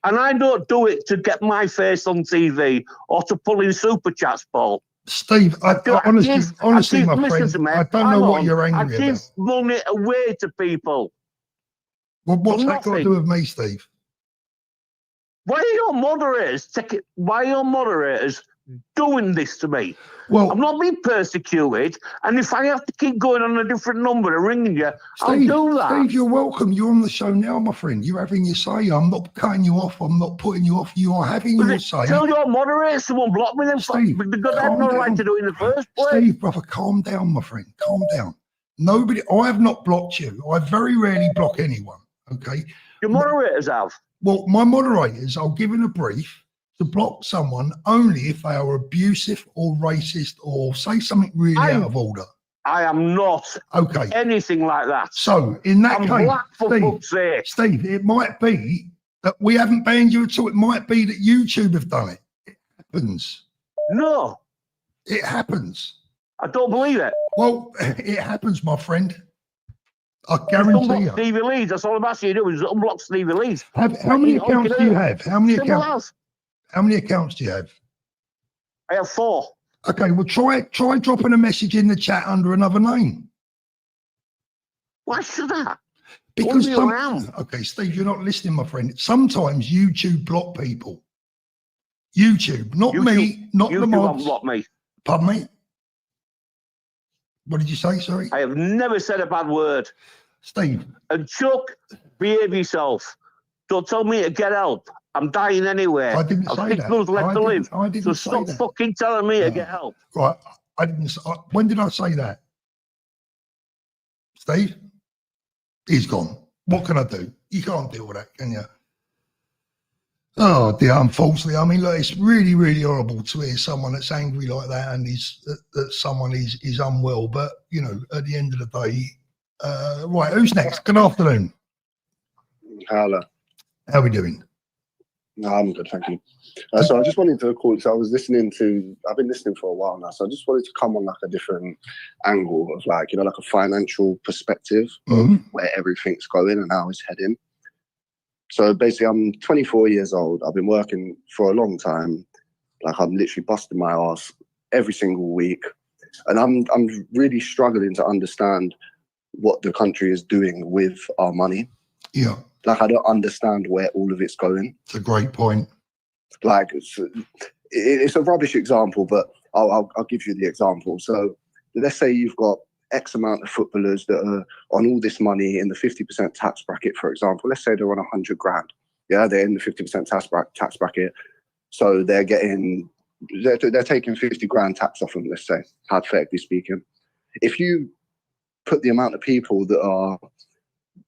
And I don't do it to get my face on TV or to pull in super chats, Paul. Steve, honestly, my friend, I don't know what you're angry about. I give about. money away to people. Well, what's that got to do with me, Steve? Why are your moderators doing this to me? Well, I'm not being persecuted, and if I have to keep going on a different number and ringing you, I'll do that. Steve, you're welcome. You're on the show now, my friend. You're having your say. I'm not cutting you off. I'm not putting you off. You are having your say. Tell your moderators to unblock me then. Steve, because they have no right to do it in the first place. Steve, brother, calm down, my friend. Calm down. I have not blocked you. I very rarely block anyone, okay? Your moderators have. Well, my moderators, I'll give in a brief to block someone only if they are abusive or racist or say something really out of order. I am not anything like that. So in that case, black for fuck's sake. Steve, it might be that we haven't banned you at all. It might be that YouTube have done it. It happens. No. It happens. I don't believe it. Well, it happens, my friend. I guarantee you. Stevie Lees. That's all I'm asking you to do is unblock Stevie Lees. How many accounts do you have? How many accounts? How many accounts do you have? I have 4. Okay, well, try dropping a message in the chat under another name. Why should I? Because Who I am. okay, Steve, you're not listening, my friend. Sometimes YouTube block people. YouTube, not me, not the YouTube mods. unblock me. Pardon me? What did you say? Sorry? I have never said a bad word. Steve. And Chuck, behave yourself. Don't tell me to get help. I'm dying anyway. I didn't I've say 6 that. months left to live. I didn't So say stop that. fucking telling me to get help. Right. I didn't. When did I say that? Steve? He's gone. What can I do? You can't deal with that, can you? Oh dear, unfortunately, I mean, look, it's really, really horrible to hear someone that's angry like that and that someone is unwell. But, you know, at the end of the day, right, who's next? Good afternoon. Hello. How are we doing? No, I'm good, thank you. So I just wanted to call. So I've been listening for a while now. So I just wanted to come on like a different angle of like, you know, like a financial perspective of where everything's going and how it's heading. So basically, I'm 24 years old. I've been working for a long time. Like I'm literally busting my ass every single week, and I'm really struggling to understand what the country is doing with our money. Yeah. Like I don't understand where all of it's going. It's a great point. Like it's a rubbish example, but I'll give you the example. So let's say you've got X amount of footballers that are on all this money in the 50% tax bracket, for example. Let's say they're on 100 grand. Yeah, they're in the 50% tax bracket. So they're taking 50 grand tax off them, let's say, hypothetically speaking. If you put the amount of people that are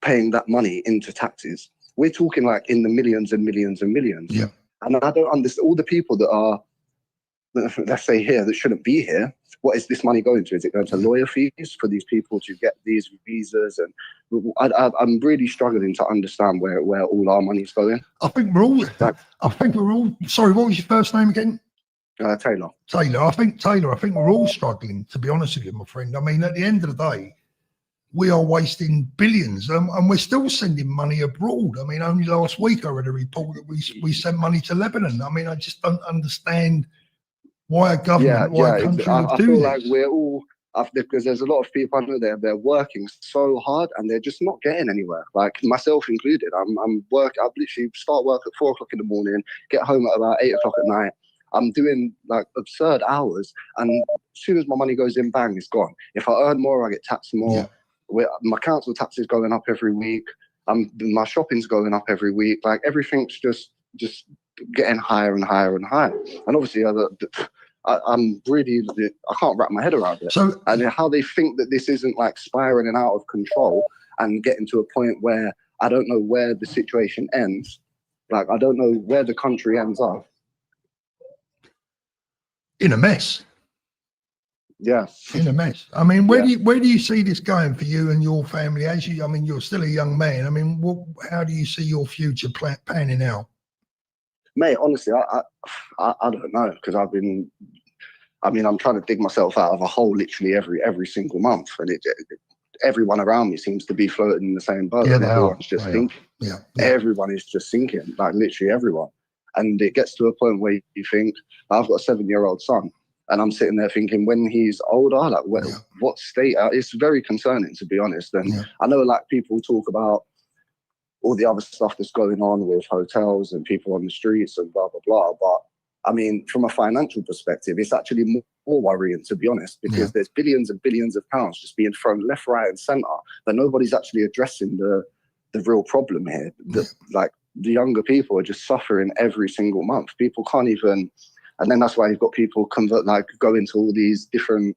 paying that money into taxes, we're talking like in the millions and millions and millions. Yeah. And I don't understand all the people that are, let's say here, that shouldn't be here. What is this money going to? Is it going to lawyer fees for these people to get these visas? And I'm really struggling to understand where all our money's going. I think we're all. Sorry, what was your first name again? Taylor. Taylor. I think we're all struggling, to be honest with you, my friend. I mean, at the end of the day, we are wasting billions, and we're still sending money abroad. I mean, only last week I read a report that we sent money to Lebanon. I mean, I just don't understand why a government, why a country would I do feel this. like we're all, because there's a lot of people I know they're working so hard and they're just not getting anywhere. Like myself included. I literally start work at 4 o'clock in the morning, get home at about 8 o'clock at night. I'm doing like absurd hours, and as soon as my money goes in, bang, it's gone. If I earn more, I get taxed more. Yeah. My council tax is going up every week. My shopping's going up every week. Like everything's just getting higher and higher and higher. And obviously, I'm really, I can't wrap my head around it. So, and how they think that this isn't like spiraling out of control and getting to a point where I don't know where the situation ends. Like I don't know where the country ends up. In a mess. Yeah. In a mess. I mean, where do you see this going for you and your family? I mean, you're still a young man. I mean, how do you see your future panning out? Mate, honestly, I don't know, because I'm trying to dig myself out of a hole literally every single month, and everyone around me seems to be floating in the same boat. Yeah, Everyone's just sinking. Yeah. Everyone is just sinking, like literally everyone. And it gets to a point where you think, I've got a 7-year-old son, and I'm sitting there thinking, when he's older, like what state? It's very concerning, to be honest. And I know like people talk about all the other stuff that's going on with hotels and people on the streets and blah, blah, blah. But I mean, from a financial perspective, it's actually more worrying, to be honest, because there's billions and billions of pounds just being thrown left, right and centre, that nobody's actually addressing the real problem here. Like the younger people are just suffering every single month. People can't even, and then that's why you've got people go into all these different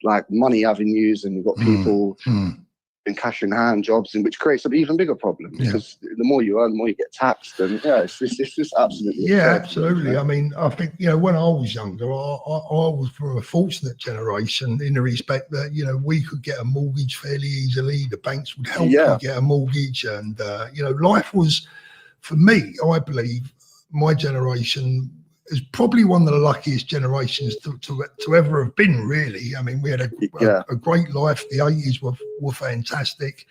like money avenues, and you've got people in cash in hand jobs, and which creates an even bigger problem, because the more you earn, the more you get taxed. And it's just absolutely absurd. Absolutely. I mean, I think, when I was younger, I was from a fortunate generation in the respect that, we could get a mortgage fairly easily. The banks would help you get a mortgage. And, life was, for me, I believe, my generation is probably one of the luckiest generations to ever have been, really. I mean, we had a great life. The 80s were fantastic.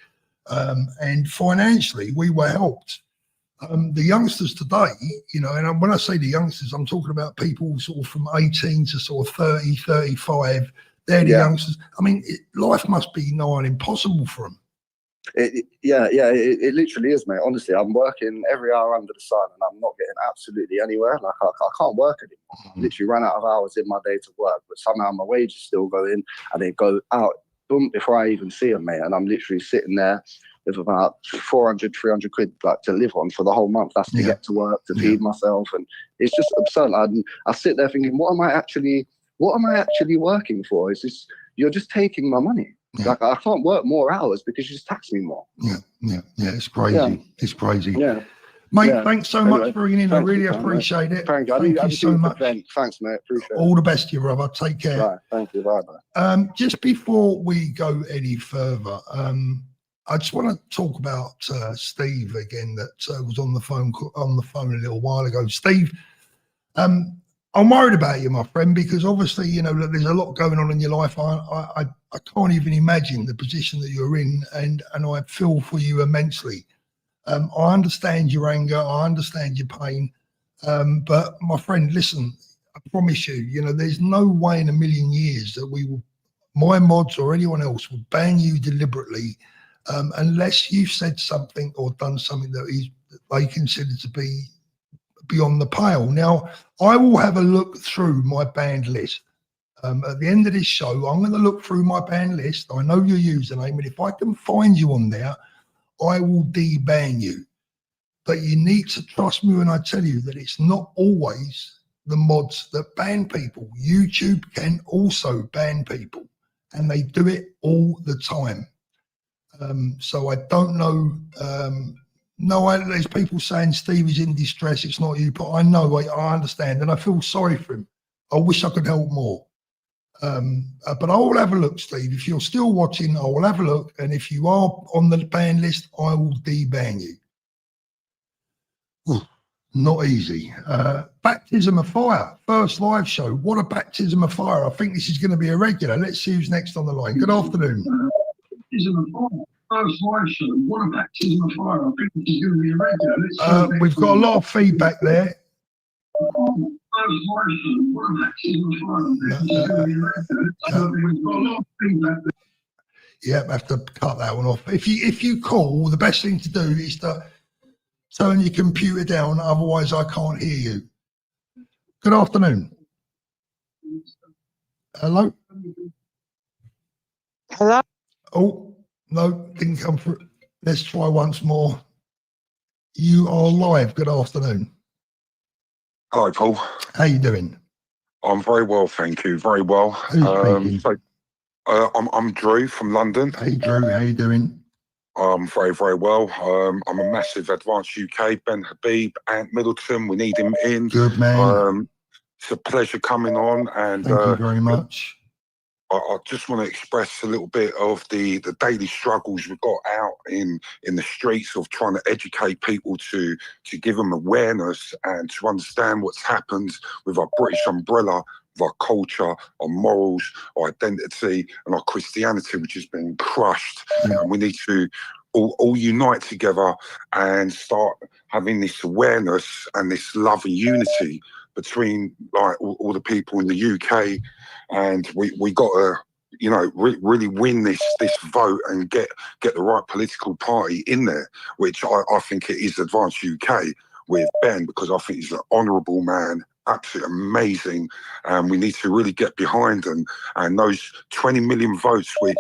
And financially, we were helped. The youngsters today, and when I say the youngsters, I'm talking about people sort of from 18 to sort of 30, 35. They're the youngsters. I mean, life must be nigh on impossible for them. It literally is, mate. Honestly, I'm working every hour under the sun and I'm not getting absolutely anywhere. Like, I can't work anymore. Literally ran out of hours in my day to work, but somehow my wages still go in and they go out, boom, before I even see them, mate. And I'm literally sitting there with about 400, 300 quid like to live on for the whole month. That's to get to work, to feed myself. And it's just absurd. I sit there thinking, what am I actually working for? Is this, you're just taking my money. Like, I can't work more hours because you just tax me more. It's crazy. Yeah. It's crazy. Yeah. Mate, thanks so much for ringing in. I Thanks really for your time, appreciate it. Thank you. Thank you so much. Thanks, mate. Appreciate it. All the best to you, brother. Take care. Right. Thank you. Bye. Just before we go any further, I just want to talk about Steve again, that was on the phone a little while ago. Steve, I'm worried about you, my friend, because obviously, you know, there's a lot going on in your life. I can't even imagine the position that you're in, and I feel for you immensely. I understand your anger, I understand your pain, but my friend, listen, I promise you, you know, there's no way in a million years that we will, my mods or anyone else, will ban you deliberately unless you've said something or done something that they consider to be beyond the pale. Now, I will have a look through my banned list. At the end of this show, I'm going to look through my banned list. I know your username, and if I can find you on there, I will de-ban you. But you need to trust me when I tell you that it's not always the mods that ban people. YouTube can also ban people, and they do it all the time. So I don't know. There's people saying Steve is in distress. It's not you, but I know, I understand, and I feel sorry for him. I wish I could help more. But I will have a look, Steve. If you're still watching, I will have a look, and if you are on the ban list, I will de-ban you. Ooh, not easy. Baptism of Fire, first live show. What a baptism of fire. I think this is going to be a regular. Let's see who's next on the line. Good afternoon. Baptism of Fire. First live show. What a baptism of fire. I think this is going to be a regular. We've got a lot of feedback there. Yeah, have to cut that one off. If you call, the best thing to do is to turn your computer down, otherwise I can't hear you. Good afternoon. Hello? Hello? Oh, no, didn't come through. Let's try once more. You are live. Good afternoon. Hi, Paul. How you doing? I'm very well, thank you. Very well. Who's speaking? I'm Drew from London. Hey, Drew. How you doing? I'm very, very well. I'm a massive Advanced UK. Ben Habib, Ant Middleton. We need him in. Good man. It's a pleasure coming on. And thank you very much. I just want to express a little bit of the daily struggles we've got out in the streets of trying to educate people to give them awareness and to understand what's happened with our British umbrella, with our culture, our morals, our identity, and our Christianity, which has been crushed. Yeah. And we need to all unite together and start having this awareness and this love and unity between like all the people in the UK. And we got to, you know, really win this vote and get the right political party in there, which I think it is Advanced UK with Ben, because I think he's an honourable man, absolutely amazing. And we need to really get behind and those 20 million votes, which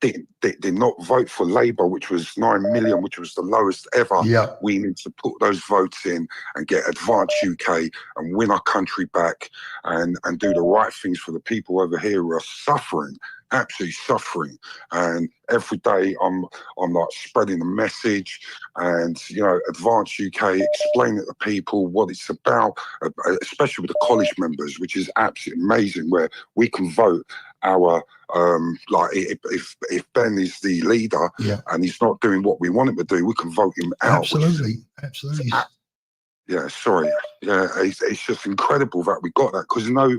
did not vote for Labour, which was 9 million, which was the lowest ever. Yeah. We need to put those votes in and get Advanced UK and win our country back and do the right things for the people over here who are suffering, absolutely suffering. And every day I'm like spreading the message and, you know, Advanced UK, explaining to people what it's about, especially with the college members, which is absolutely amazing, where we can vote our like if Ben is the leader, yeah, and he's not doing what we want him to do, we can vote him out. Absolutely. Yeah, sorry. Yeah, it's just incredible that we got that, because no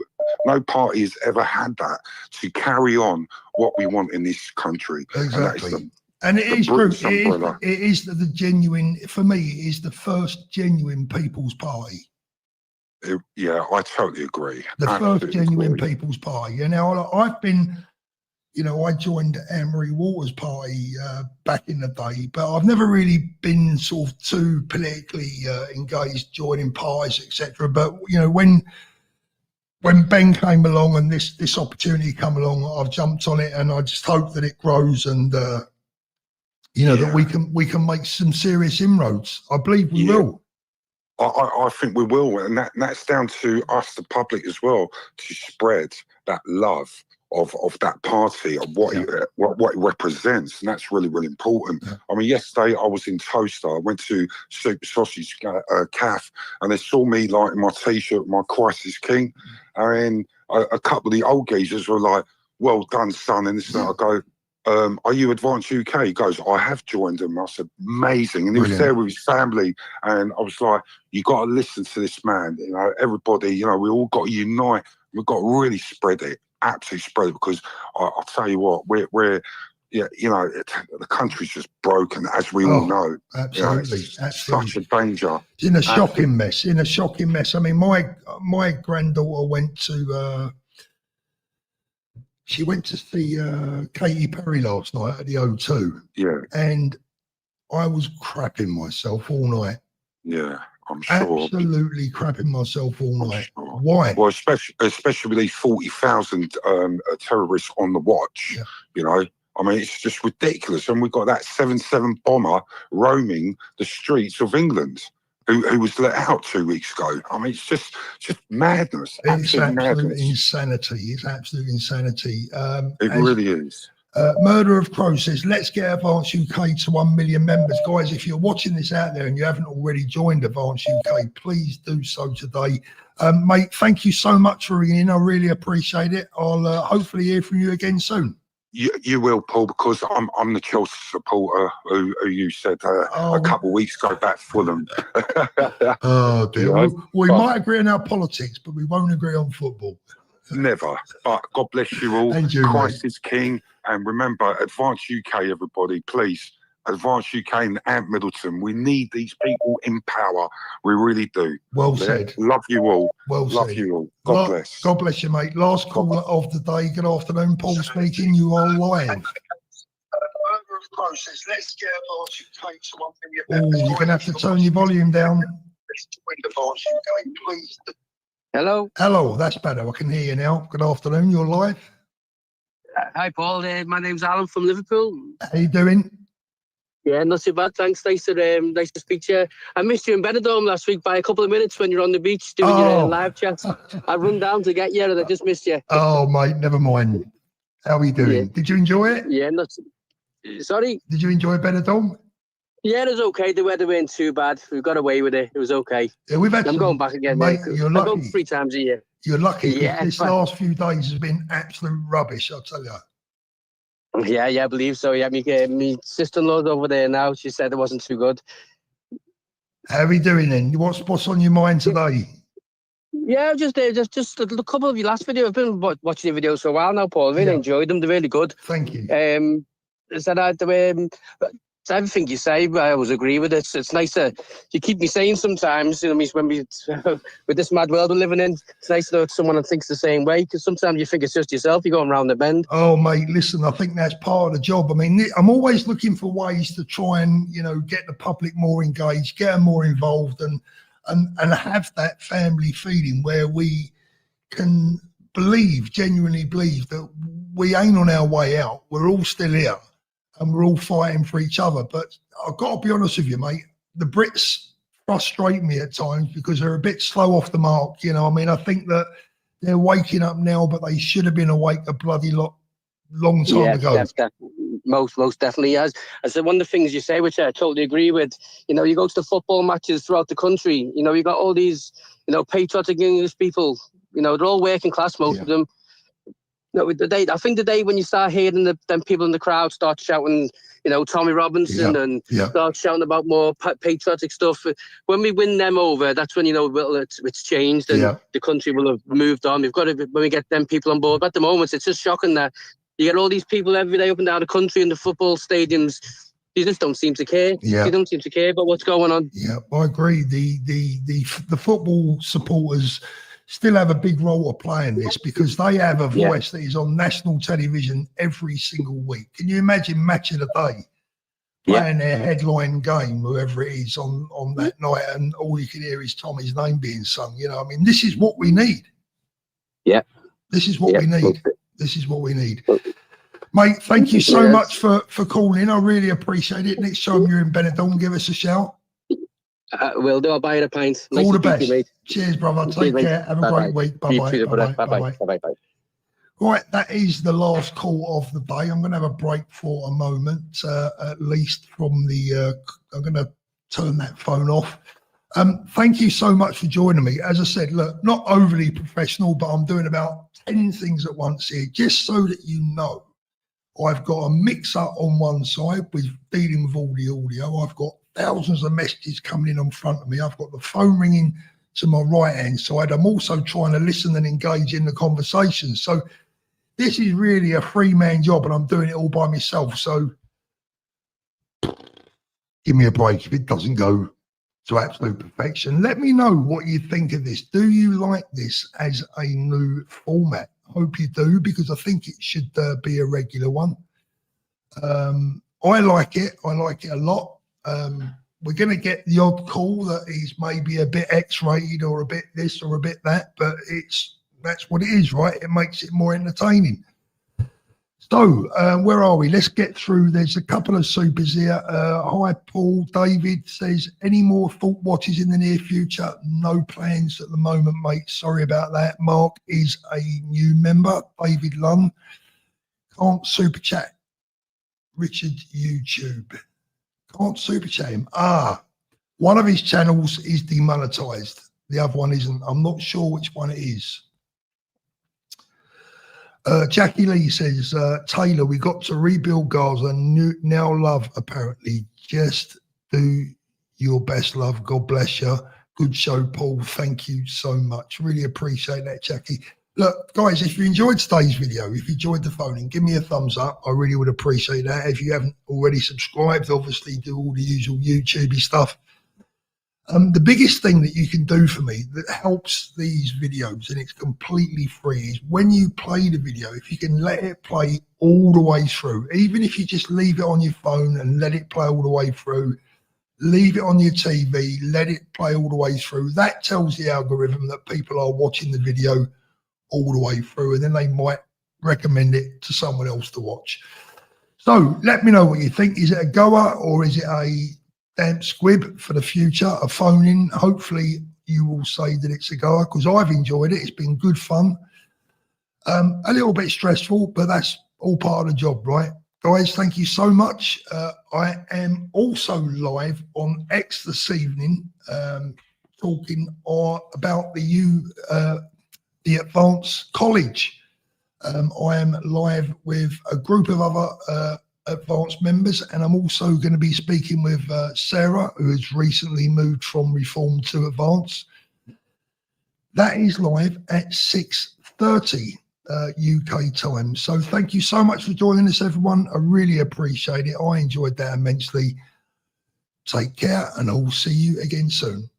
party has ever had that to carry on what we want in this country. Exactly. And it is true. It is the genuine, for me, it is the first genuine People's Party. Yeah, I totally agree. The first genuine People's Party. You know, I've been you know, I joined Anne-Marie Waters' party back in the day, but I've never really been sort of too politically engaged, joining parties, etc. But you know, when Ben came along and this opportunity come along, I've jumped on it, and I just hope that it grows and you know that we can make some serious inroads. I believe we will. I think we will, and that's down to us, the public, as well, to spread that love of that party, of what it represents, and that's really, really important. I mean, yesterday I was in Toaster. I went to Super Sausage Cafe, and they saw me like in my t-shirt, my Christ is King, and a couple of the old geezers were like, "Well done, son," and this and that. I go, are you Advance UK? He goes, I have joined them. I said, amazing. And he was there with his family. And I was like, you got to listen to this man. You know, everybody, you know, we all got to unite. We've got to really spread it, absolutely spread it, because I'll tell you what, we're you know, the country's just broken, as we all know. Absolutely, you know, absolutely. Such a danger. It's in a shocking mess, in a shocking mess. I mean, my granddaughter went to... she went to see Katy Perry last night at the O2. Yeah. And I was crapping myself all night. Yeah, I'm sure. Absolutely crapping myself all night. Sure. Why? Well, especially with these 40,000 terrorists on the watch, you know. I mean, it's just ridiculous. And we've got that 7-7 bomber roaming the streets of England. Who was let out 2 weeks ago. I mean, it's just madness. It's absolute insanity. It's absolute insanity. It really is. Murder of Crow says, let's get Advance UK to 1 million members. Guys, if you're watching this out there and you haven't already joined Advance UK, please do so today. Mate, thank you so much for ringing in. I really appreciate it. I'll hopefully hear from you again soon. You will, Paul, because I'm the Chelsea supporter who you said a couple of weeks ago back Fulham. Oh dear. You know? We might agree on our politics, but we won't agree on football. Never. But God bless you all. And you, Christ is King. And remember, Advance UK, everybody, please. Advance UK and Ant Middleton. We need these people in power. We really do. Well said. Love you all. Well Love said. you all. God bless. God bless you, mate. Last caller of the day. Good afternoon, Paul speaking. You are live. Process. Let's get Advance UK to 1 million. Oh, you're going to have to turn your volume down. Hello. Hello, that's better. I can hear you now. Good afternoon. You're live. Hi, Paul. My name's Alan from Liverpool. How you doing? Yeah, not too bad. Thanks. Nice to speak to you. I missed you in Benidorm last week by a couple of minutes when you're on the beach doing your live chat. I run down to get you and I just missed you. Oh, mate, never mind. How are you doing? Yeah. Did you enjoy it? Yeah, sorry. Did you enjoy Benidorm? Yeah, it was okay. The weather wasn't too bad. We got away with it. It was okay. Yeah, we've had I'm going back again. Mate, you're lucky. I go 3 times a year. You're lucky. Yeah, this last few days has been absolute rubbish, I'll tell you. Yeah, I believe so. Yeah, my sister-in-law's over there now. She said it wasn't too good. How are you doing then? What's on your mind today? Yeah, just a couple of your last video. I've been watching your videos for a while now, Paul. I really enjoyed them. They're really good. Thank you. Everything you say, I always agree with it. It's nice to you keep me sane sometimes. You know, when we with this mad world we're living in, it's nice to know someone that thinks the same way. Because sometimes you think it's just yourself. You're going around the bend. Oh, mate, listen, I think that's part of the job. I mean, I'm always looking for ways to try and get the public more engaged, get them more involved, and have that family feeling where we can genuinely believe that we ain't on our way out. We're all still here. And we're all fighting for each other. But I've got to be honest with you, mate, the Brits frustrate me at times because they're a bit slow off the mark. I mean, I think that they're waking up now, but they should have been awake a bloody long time ago. Most definitely. As I said, one of the things you say, which I totally agree with, you go to the football matches throughout the country, you got all these, patriotic English people, they're all working class, most of them. I think the day when you start hearing them people in the crowd start shouting, Tommy Robinson and start shouting about more patriotic stuff. When we win them over, that's when it's changed and the country will have moved on. When we get them people on board. But at the moment, it's just shocking that you get all these people every day up and down the country in the football stadiums. They just don't seem to care. Yeah. They don't seem to care about what's going on. Yeah, I agree. The football supporters still have a big role to play in this, because they have a voice that is on national television every single week. Can you imagine Match of the Day playing their headline game, whoever it is, on that night, and all you can hear is Tommy's name being sung? You know, I mean, this is what we need. Yeah. This is what we need. This is what we need. Mate, thank you so much for calling. I really appreciate it. Next time you're in Benidorm, give us a shout. We'll do. I'll buy you a pint. Nice All the to speak to best. you, mate. Cheers, brother. Take care. Have a great week. Bye-bye. Bye-bye. Right, that is the last call of the day. I'm going to have a break for a moment, at least from the, I'm going to turn that phone off. Thank you so much for joining me. As I said, look, not overly professional, but I'm doing about 10 things at once here, just so that you know. I've got a mixer on one side with dealing with all the audio. I've got thousands of messages coming in front of me. I've got the phone ringing to my right-hand side. I'm also trying to listen and engage in the conversation. So this is really a three-man job, and I'm doing it all by myself. So give me a break if it doesn't go to absolute perfection. Let me know what you think of this. Do you like this as a new format? Hope you do, because I think it should be a regular one. I like it. I like it a lot. We're going to get the odd call that is maybe a bit X-rated or a bit this or a bit that, but that's what it is, right? It makes it more entertaining. So where are we? Let's get through. There's a couple of supers here. Hi, Paul. David says, any more Thorpe watches in the near future? No plans at the moment, mate. Sorry about that. Mark is a new member. David Lunn. Can't super chat. Richard YouTube. Can't super chat him. One of his channels is demonetized. The other one isn't. I'm not sure which one it is. Jackie Lee says, Taylor, we got to rebuild Gaza. Now love, apparently. Just do your best, love. God bless you. Good show, Paul. Thank you so much. Really appreciate that, Jackie. Look, guys, if you enjoyed today's video, if you enjoyed the phoning, give me a thumbs up. I really would appreciate that. If you haven't already subscribed, obviously do all the usual YouTubey stuff. The biggest thing that you can do for me that helps these videos, and it's completely free, is when you play the video, if you can let it play all the way through, even if you just leave it on your phone and let it play all the way through, leave it on your TV, let it play all the way through, that tells the algorithm that people are watching the video all the way through, and then they might recommend it to someone else to watch. So let me know what you think. Is it a goer or is it a damp squib for the future, a phone in? Hopefully you will say that it's a goer, because I've enjoyed it. It's been good fun. A little bit stressful, but that's all part of the job, right? Guys, thank you so much. I am also live on X this evening, talking about the Advanced College. I am live with a group of other Advanced members, and I'm also going to be speaking with Sarah, who has recently moved from Reform to Advanced. That is live at 6:30 UK time. So thank you so much for joining us, everyone. I really appreciate it. I enjoyed that immensely. Take care, and I'll see you again soon.